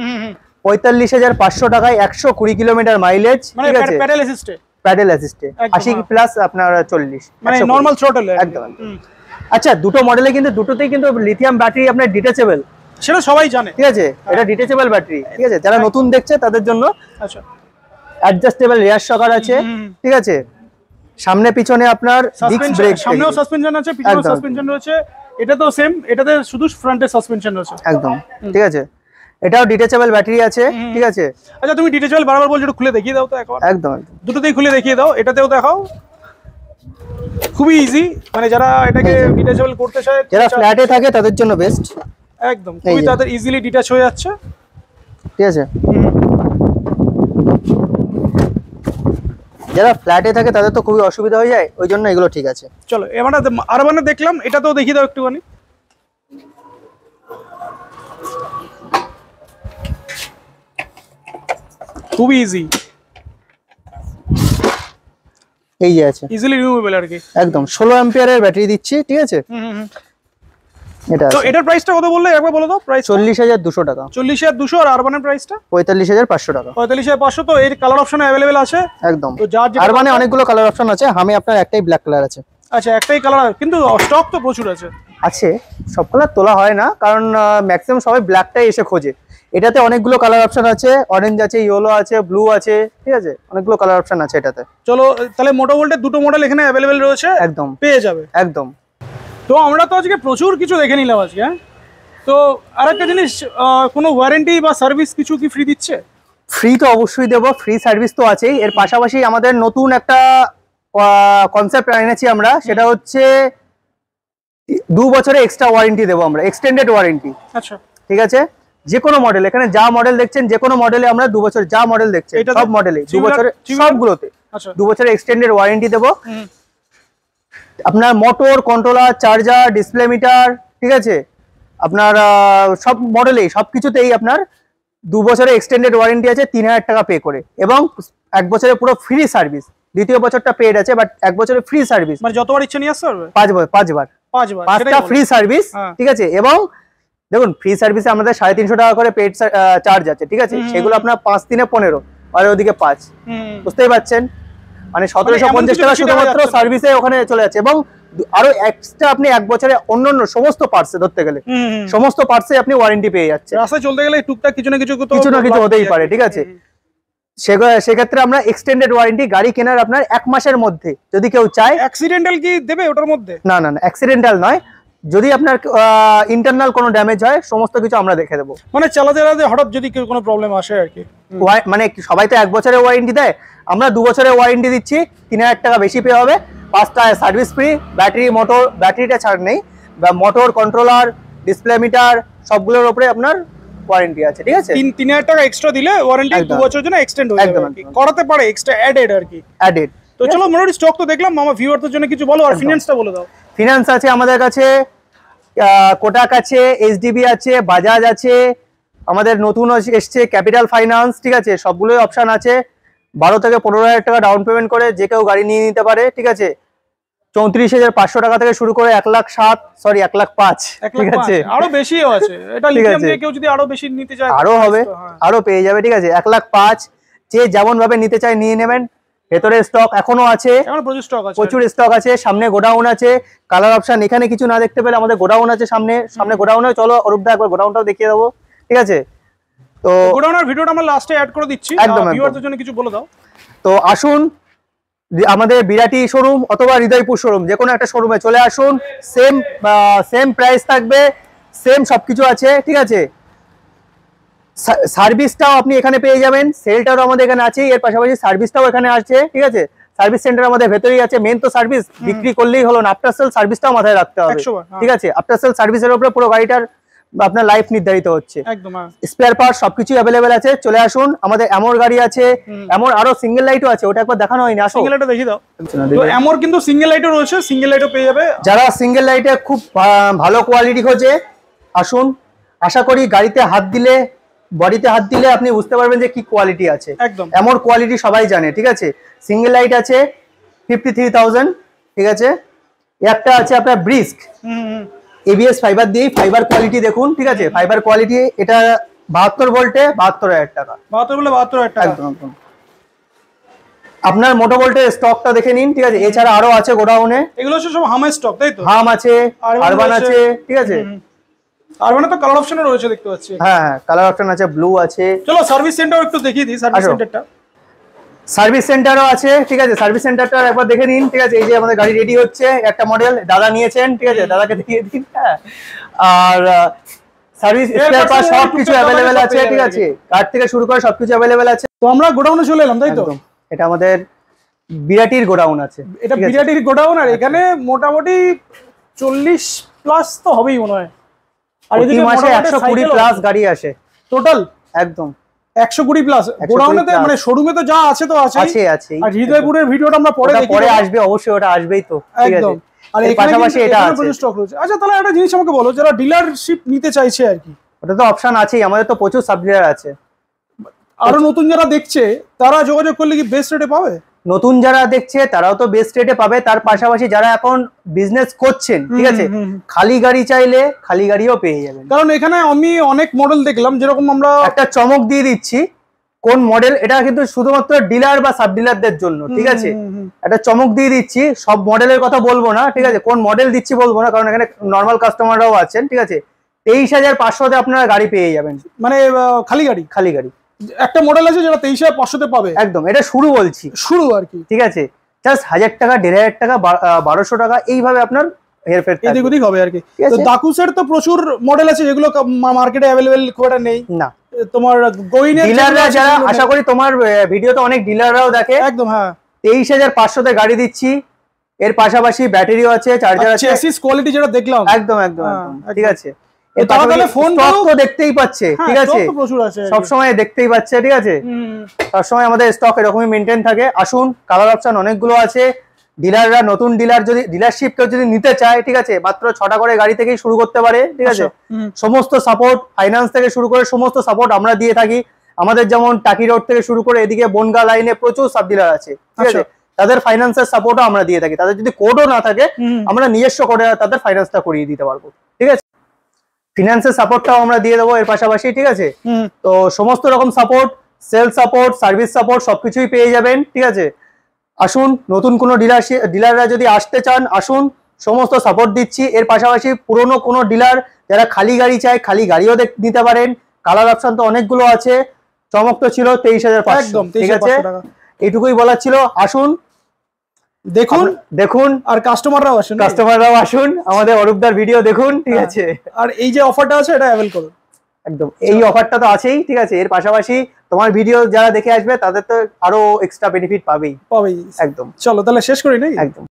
[SPEAKER 3] 45,500 টাকায় 120 কিলোমিটার মাইলেজ, ঠিক আছে, প্যাডেল অ্যাসিস্টে 80 প্লাস আপনার 40,
[SPEAKER 1] মানে নরমাল থ্রটল,
[SPEAKER 3] একদম। আচ্ছা, দুটো মডেলে কিন্তু দুটোতেই কিন্তু লিথিয়াম ব্যাটারি আপনার ডিটাচেবল,
[SPEAKER 1] সেটা সবাই জানে,
[SPEAKER 3] ঠিক আছে। এটা ডিটাচেবল ব্যাটারি, ঠিক আছে, যারা নতুন দেখছে তাদের জন্য। আচ্ছা, অ্যাডজাস্টেবল রিয়ার শকার আছে, ঠিক আছে, সামনে পিছনে আপনার ডিস্ক ব্রেক,
[SPEAKER 1] সামনেও সাসপেনশন আছে, পিছনেও সাসপেনশন রয়েছে। এটা তো সেম, এটাতে শুধু ফ্রন্টে সাসপেনশন রয়েছে,
[SPEAKER 3] একদম, ঠিক আছে। এটাও ডিটাচেবল ব্যাটারি আছে, ঠিক আছে।
[SPEAKER 1] আচ্ছা তুমি ডিটেচেবল বারবার বলছো, একটু খুলে দেখিয়ে দাও তো একবার।
[SPEAKER 3] একদম একদম
[SPEAKER 1] দুটোতেই খুলে দেখিয়ে দাও, এটাতেও দেখাও। খুবই ইজি, মানে যারা এটাকে ডিটাচেবল করতে চায়,
[SPEAKER 3] যারা ফ্ল্যাটে থাকে তাদের জন্য বেস্ট,
[SPEAKER 1] একদম খুবই তাদের ইজিলি ডিটাচ হয়ে যাচ্ছে,
[SPEAKER 3] ঠিক আছে। যারা ফ্ল্যাটে থাকে তাদের তো খুবই অসুবিধা হয়ে যায়, ওই জন্য এগুলো ঠিক আছে।
[SPEAKER 1] চলো এবার আরবানে দেখলাম, এটাতেও দেখিয়ে দাও একটুখানি। খুবই ইজি,
[SPEAKER 3] এই যে আছে
[SPEAKER 1] ইজিলি রিমুভেবল আর কি।
[SPEAKER 3] একদম 16 অ্যাম্পিয়ারের ব্যাটারি দিচ্ছি, ঠিক আছে। এটা
[SPEAKER 1] তো এটার প্রাইসটা কত বললে একবার বলে দাও। প্রাইস
[SPEAKER 3] 40,200 টাকা।
[SPEAKER 1] 40,200, আর আরবানের প্রাইসটা
[SPEAKER 3] 45,500 টাকা।
[SPEAKER 1] 45,500। তো এর কালার অপশন অ্যাভেলেবেল আছে
[SPEAKER 3] একদম।
[SPEAKER 1] তো যার
[SPEAKER 3] আর মানে অনেকগুলো কালার অপশন আছে, আমি আপনার একটাই ব্ল্যাক কালার আছে।
[SPEAKER 1] আচ্ছা একটাই কালার, কিন্তু স্টক তো প্রচুর আছে।
[SPEAKER 3] আছে, সব কালার তোলা হয় না, কারণ ম্যাক্সিমাম সবাই ব্ল্যাকটাই এসে খোঁজে। এটাতে অনেকগুলো কালার অপশন আছে, অরেঞ্জ আছে, ইয়েলো আছে, ব্লু আছে, ঠিক আছে, অনেকগুলো কালার অপশন আছে এটাতে।
[SPEAKER 1] চলো তাহলে মোটো ভোল্টের দুটো মডেল এখানে অ্যাভেলেবেল রয়েছে,
[SPEAKER 3] একদম
[SPEAKER 1] পেয়ে যাবে
[SPEAKER 3] একদম।
[SPEAKER 1] তো আমরা তো আজকে প্রচুর কিছু দেখে নিলাম আজকে, হ্যাঁ। তো আরেকটা জিনিস, কোনো ওয়ারেন্টি বা সার্ভিস কিছু কি ফ্রি দিচ্ছে?
[SPEAKER 3] ফ্রি তো অবশ্যই দেবো, ফ্রি সার্ভিস তো আছেই। এর পাশাপাশি আমাদের নতুন একটা কনসেপ্ট এনেছি আমরা, সেটা হচ্ছে 2 বছরের এক্সট্রা ওয়ারেন্টি দেবো আমরা, এক্সটেন্ডেড ওয়ারেন্টি।
[SPEAKER 1] আচ্ছা
[SPEAKER 3] ঠিক আছে, যে কোনো মডেল, এখানে যা মডেল দেখছেন যে কোনো মডেলে আমরা 2 বছর, যা মডেল দেখছেন সব মডেলে 2 বছরের, সবগুলোতে 2 বছরের এক্সটেন্ডেড ওয়ারেন্টি দেবো। আপনার motor, controller, charger, display metre, ঠিক আছে, আপনার সব মডেলেই সবকিছুতেই আপনার 2 বছরের এক্সটেন্ডেড ওয়ারেন্টি আছে 3000 টাকা পে করে, এবং 1 বছরের পুরো ফ্রি সার্ভিস। দ্বিতীয় বছরটা পেড আছে, বাট 1 বছরের ফ্রি সার্ভিস,
[SPEAKER 1] মানে যতবার ইচ্ছে নিয়ে আসতে পারবে।
[SPEAKER 3] 5বার 5টা ফ্রি সার্ভিস,
[SPEAKER 1] হ্যাঁ।
[SPEAKER 3] ঠিক আছে। এবং দেখুন, ফ্রি সার্ভিসে আমাদের 350 টাকা করে পেড চার্জ আছে, ঠিক আছে। সেগুলো আপনার 5 দিনে 15, আর ওদিকে 5, বুঝতেই পারছেন, মানে 1750 টাকা শুধুমাত্র সার্ভিসে ওখানে চলে যাচ্ছে। এবং আরো এক্সট্রা আপনি 1 বছরে অন্যান্য সমস্ত পার্টসে ধরতে গেলে সমস্ত পার্টসে আপনি ওয়ারেন্টি পেয়ে যাচ্ছে।
[SPEAKER 1] রাস্তায় চলতে গেলে টুকটাক কিছু না কিছু
[SPEAKER 3] হতেই পারে, ঠিক আছে। সেক্ষেত্রে আমরা এক্সটেন্ডেড ওয়ারেন্টি, গাড়ি কেনার আপনার 1 মাসের মধ্যে যদি কেউ চায়।
[SPEAKER 1] অ্যাক্সিডেন্টাল কি দেবে ওটার মধ্যে?
[SPEAKER 3] না না না, অ্যাক্সিডেন্টাল নয়, যদি আপনার ইন্টারনাল কোনো ড্যামেজ হয় সমস্ত কিছু আমরা দেখে দেবো।
[SPEAKER 1] মানে চালাতে চালাতে হঠাৎ যদি কোনো প্রবলেম আসে আর কি,
[SPEAKER 3] মানে সবাই তো 1 বছরের ওয়ারেন্টি দেয়, আমরা 2 বছরের ওয়ারেন্টি দিচ্ছি, 3000 টাকা বেশি পে হবে, 5টা সার্ভিস ফ্রি। ব্যাটারি, মোটর, ব্যাটারিটা ছাড় নেই, মোটর, কন্ট্রোলার, ডিসপ্লে মিটার সবগুলোর উপরে আপনার ওয়ারেন্টি আছে, ঠিক আছে।
[SPEAKER 1] 3000 টাকা এক্সট্রা দিলে ওয়ারেন্টি 2 বছরের জন্য এক্সটেন্ড হয়ে যাবে, করাতে পারে এক্সট্রা অ্যাডেড আর কি,
[SPEAKER 3] অ্যাডেড।
[SPEAKER 1] তো চলো মোটামুটি স্টক তো দেখলাম, মামা ভিউয়ারদের জন্য কিছু বলো, আর ফিনান্সটা বলে দাও।
[SPEAKER 3] ফিনান্স আছে আমাদের কাছে, কোটাক আছে, এইচডিবি আছে, বাজাজ আছে, আমাদের নতুন এসছে ক্যাপিটাল ফাইন্যান্স, ঠিক আছে। সবগুলোই অপশন আছে। 12 থেকে 15,000 টাকা ডাউন পেমেন্ট করে যে কেউ গাড়ি নিয়ে নিতে পারে, ঠিক আছে। 34,500 টাকা থেকে শুরু করে 1,05,000, ঠিক আছে।
[SPEAKER 1] আরো বেশিও আছে, এটা লিথিয়াম দিয়ে কেউ যদি আরো বেশি নিতে চায়
[SPEAKER 3] আরো হবে, আরো পেয়ে যাবে, ঠিক আছে। 1,05,000 যে যেমন ভাবে নিতে চায় নিয়ে নেবেন। ভেতরে স্টক এখনো আছে, প্রচুর স্টক আছে। সামনে গোডাউন আছে, কালার অপশন এখানে কিছু না দেখতে পেলে আমাদের গোডাউন আছে সামনে গোডাউনে। চলো অরূপদা একবার গোডাউনটাও দেখিয়ে দেবো, ঠিক আছে। তো
[SPEAKER 1] গোডাউনের ভিডিওটা আমরা লাস্টে অ্যাড করে দিচ্ছি, ভিউয়ারদের জন্য কিছু বলে দাও।
[SPEAKER 3] তো আসুন আমাদের বিরাটি শোরুম অথবা হৃদয়পুর শোরুম, যে কোনো একটা শোরুমে চলে আসুন। সেম প্রাইস থাকবে, সেম সবকিছু আছে, ঠিক আছে। সার্ভিসটাও আপনি এখানে পেয়ে যাবেন, সেলটাও আমাদের এখানে আছে, এর পাশাপাশি সার্ভিসটাও এখানে আছে, ঠিক আছে। সার্ভিস সেন্টার আমাদের ভেতরেই আছে। মেন তো সার্ভিস বিক্রি করলেই হলো না, আফটার সেল সার্ভিসটাও মাথায় রাখতে হবে, ঠিক আছে। আফটার সেল সার্ভিসের উপরে পুরো গাড়িটার আপনার লাইফ নির্ধারিত হচ্ছে। স্পেয়ার পার্ট সবকিছু অ্যাভেলেবেল আছে, চলে আসুন। আমাদের এমর গাড়ি আছে, এমর আরো সিঙ্গেল লাইটও আছে, ওটা একবার দেখানো হয়নি, আসো
[SPEAKER 1] সিঙ্গেল লাইটও দেখিয়ে দাও। তো এমর কিন্তু সিঙ্গেল লাইটও রয়েছে, সিঙ্গেল লাইটও পেয়ে যাবে।
[SPEAKER 3] যারা সিঙ্গেল লাইটে খুব ভালো কোয়ালিটি খোঁজে আসুন। আশা করি গাড়িতে হাত দিলে, বডিতে হাত দিলে আপনি বুঝতে পারবেন যে কি কোয়ালিটি আছে।
[SPEAKER 1] একদম
[SPEAKER 3] এমন কোয়ালিটি সবাই জানে, ঠিক আছে। সিঙ্গেল লাইট আছে 53,000, ঠিক আছে। একটা আছে আপনার ব্রিস্ক, এবিএস ফাইবার দিয়ে, ফাইবার কোয়ালিটি দেখুন, ঠিক আছে। ফাইবার কোয়ালিটি, এটা 72 ভোল্টে 72,000 টাকা।
[SPEAKER 1] 72 বলে 72,000 টাকা
[SPEAKER 3] একদম। আপনার মোটো ভোল্টের স্টকটা দেখে নিন, ঠিক আছে। এছাড়া আরো আছে গোডাউনে,
[SPEAKER 1] এগুলো সব হামের স্টক, তাই তো?
[SPEAKER 3] হাম আছে, আরবান আছে, ঠিক আছে।
[SPEAKER 1] আরবানে তো কালার অপশনও রয়েছে দেখতে পাচ্ছি।
[SPEAKER 3] হ্যাঁ, কালার অপশন আছে, ব্লু আছে।
[SPEAKER 1] চলো সার্ভিস সেন্টারও একটু দেখিয়ে দিই, সার্ভিস সেন্টারটা।
[SPEAKER 3] সার্ভিস সেন্টারও আছে, ঠিক আছে। সার্ভিস সেন্টারটা একবার দেখে নিন, ঠিক আছে। এই যে আমাদের গাড়ি রেডি হচ্ছে, একটা মডেল দাদা নিয়েছেন, ঠিক আছে, দাদাকে দেখিয়ে দিন। আর সার্ভিস স্পেয়ার পার্টস সবকিছু অ্যাভেলেবেল আছে, ঠিক আছে, কার থেকে শুরু করে সবকিছু অ্যাভেলেবেল আছে।
[SPEAKER 1] তো আমরা গোডাউনে চলে এলাম, তাই তো?
[SPEAKER 3] একদম, এটা আমাদের বিরাটির গোডাউন আছে,
[SPEAKER 1] এটা বিরাটির গোডাউন, আর এখানে মোটামুটি 40+ তো হবেই মনে হয়। আর
[SPEAKER 3] প্রতি মাসে 120+ গাড়ি আসে
[SPEAKER 1] টোটাল,
[SPEAKER 3] একদম
[SPEAKER 1] 120+। গোডাউনেতে মানে শোরুমে তো যা আছে তো আছে। আর হৃদয়পুরের ভিডিওটা আমরা পরে দেখি,
[SPEAKER 3] পরে আসবে অবশ্যই, ওটা আসবেই তো, ঠিক আছে।
[SPEAKER 1] আর এর পাশাপাশি এটা আছে প্রচুর স্টক রয়েছে। আচ্ছা, তাহলে একটা জিনিস আমাকে বলো, যারা ডিলারশিপ নিতে চাইছে আর কি,
[SPEAKER 3] ওটা তো অপশন আছেই, আমাদের তো প্রচুর সাব ডিলার আছে।
[SPEAKER 1] আরো নতুন যারা দেখছে তারা যোগাযোগ করলে কি বেস্ট রেটে পাবে?
[SPEAKER 3] নতুন যারা দেখছে তারাও তো বেস্ট রেটে পাবে, তার পাশাপাশি যারা এখন বিজনেস করছেন, ঠিক আছে, খালি গাড়ি চাইলে খালি গাড়িও পেয়ে যাবেন।
[SPEAKER 1] কারণ এখানে আমি অনেক মডেল দেখলাম, যেরকম আমরা
[SPEAKER 3] একটা চমক দিয়ে দিচ্ছি কোন মডেল, এটা কিন্তু শুধুমাত্র ডিলার বা সাব ডিলারদের জন্য, ঠিক আছে, একটা চমক দিয়ে দিচ্ছি, সব মডেলের কথা বলবো না, ঠিক আছে, কোন মডেল দিচ্ছি বলবো না, কারণ এখানে নর্মাল কাস্টমাররাও আছেন, ঠিক আছে। 23,500-তে আপনারা গাড়ি পেয়ে যাবেন,
[SPEAKER 1] মানে খালি গাড়ি।
[SPEAKER 3] খালি গাড়ি
[SPEAKER 1] একটা মডেল আছে যেটা 23,500-তে পাবে,
[SPEAKER 3] একদম, এটা শুরু বলছি,
[SPEAKER 1] শুরু আর কি,
[SPEAKER 3] ঠিক আছে। জাস্ট 1000 টাকা, 1500 টাকা, 1200 টাকা, এইভাবে আপনার হেরফের
[SPEAKER 1] এদিক ওদিক হবে আর কি। তো দাকুসের তো প্রচুর মডেল আছে যেগুলো মার্কেটে অ্যাভেলেবেল খুব একটা নেই
[SPEAKER 3] না।
[SPEAKER 1] তোমার গোইনের
[SPEAKER 3] ডিলাররা যারা, আশা করি তোমার ভিডিওতে অনেক ডিলাররাও দেখে,
[SPEAKER 1] একদম, হ্যাঁ,
[SPEAKER 3] 23,500-তে গাড়ি দিচ্ছি, এর পাশাপাশি ব্যাটারিও আছে, চার্জার আছে,
[SPEAKER 1] চেসিস কোয়ালিটি যেটা দেখলাম,
[SPEAKER 3] একদম একদম ঠিক আছে।
[SPEAKER 1] তাহলে ফোন
[SPEAKER 3] তো দেখতেই পাচ্ছে, ঠিক আছে,
[SPEAKER 1] প্রচুর আছে,
[SPEAKER 3] সব সময় দেখতেই পাচ্ছে, ঠিক আছে, সব সময় আমাদের স্টক এরকমই মেনটেন থাকে। আসুন, কালার অপশন অনেকগুলো আছে। ডিলাররা, নতুন ডিলার যদি ডিলারশিপ কেউ যদি নিতে চায়, ঠিক আছে, মাত্র 6টা করে গাড়ি থেকেই শুরু করতে পারে, ঠিক আছে। সমস্ত সাপোর্ট, ফাইন্যান্স থেকে শুরু করে সমস্ত সাপোর্ট আমরা দিয়ে থাকি। আমাদের যেমন টাকি রোড থেকে শুরু করে এদিকে বনগা লাইনে প্রচুর সাব ডিলার আছে, ঠিক আছে, তাদের ফাইন্যান্সের সাপোর্টও আমরা দিয়ে থাকি। তাদের যদি কোডও না থাকে, আমরা নিজস্ব কোডে তাদের ফাইন্যান্সটা করিয়ে দিতে পারবো, ঠিক আছে। ফিনান্সের সাপোর্টটাও আমরা দিয়ে দেবো এর পাশাপাশি, ঠিক আছে। তো সমস্ত রকম support, sales support, service support সবকিছুই পেয়ে যাবেন, ঠিক আছে। আসুন, নতুন কোনো ডিলাররা যদি আসতে চান, আসুন, সমস্ত সাপোর্ট দিচ্ছি। এর পাশাপাশি পুরনো কোনো ডিলার যারা খালি গাড়ি চায়, খালি গাড়িও নিতে পারেন। কালার অপশন তো অনেকগুলো আছে। চমক তো ছিল 23,500, ঠিক আছে, এইটুকুই বলার ছিল। আসুন, দেখুন আর কাস্টমাররাও আসুন, আমাদের অরূপদার ভিডিও দেখুন, ঠিক আছে।
[SPEAKER 1] আর এই যে অফারটা আছে এটা অ্যাভেল করুন,
[SPEAKER 3] একদম, এই অফারটা তো আছেই, ঠিক আছে। এর পাশাপাশি তোমার ভিডিও যারা দেখে আসবে তাদের তো আরো এক্সট্রা বেনিফিট পাবেই,
[SPEAKER 1] একদম। চলো তাহলে শেষ করি নাকি?
[SPEAKER 3] একদম।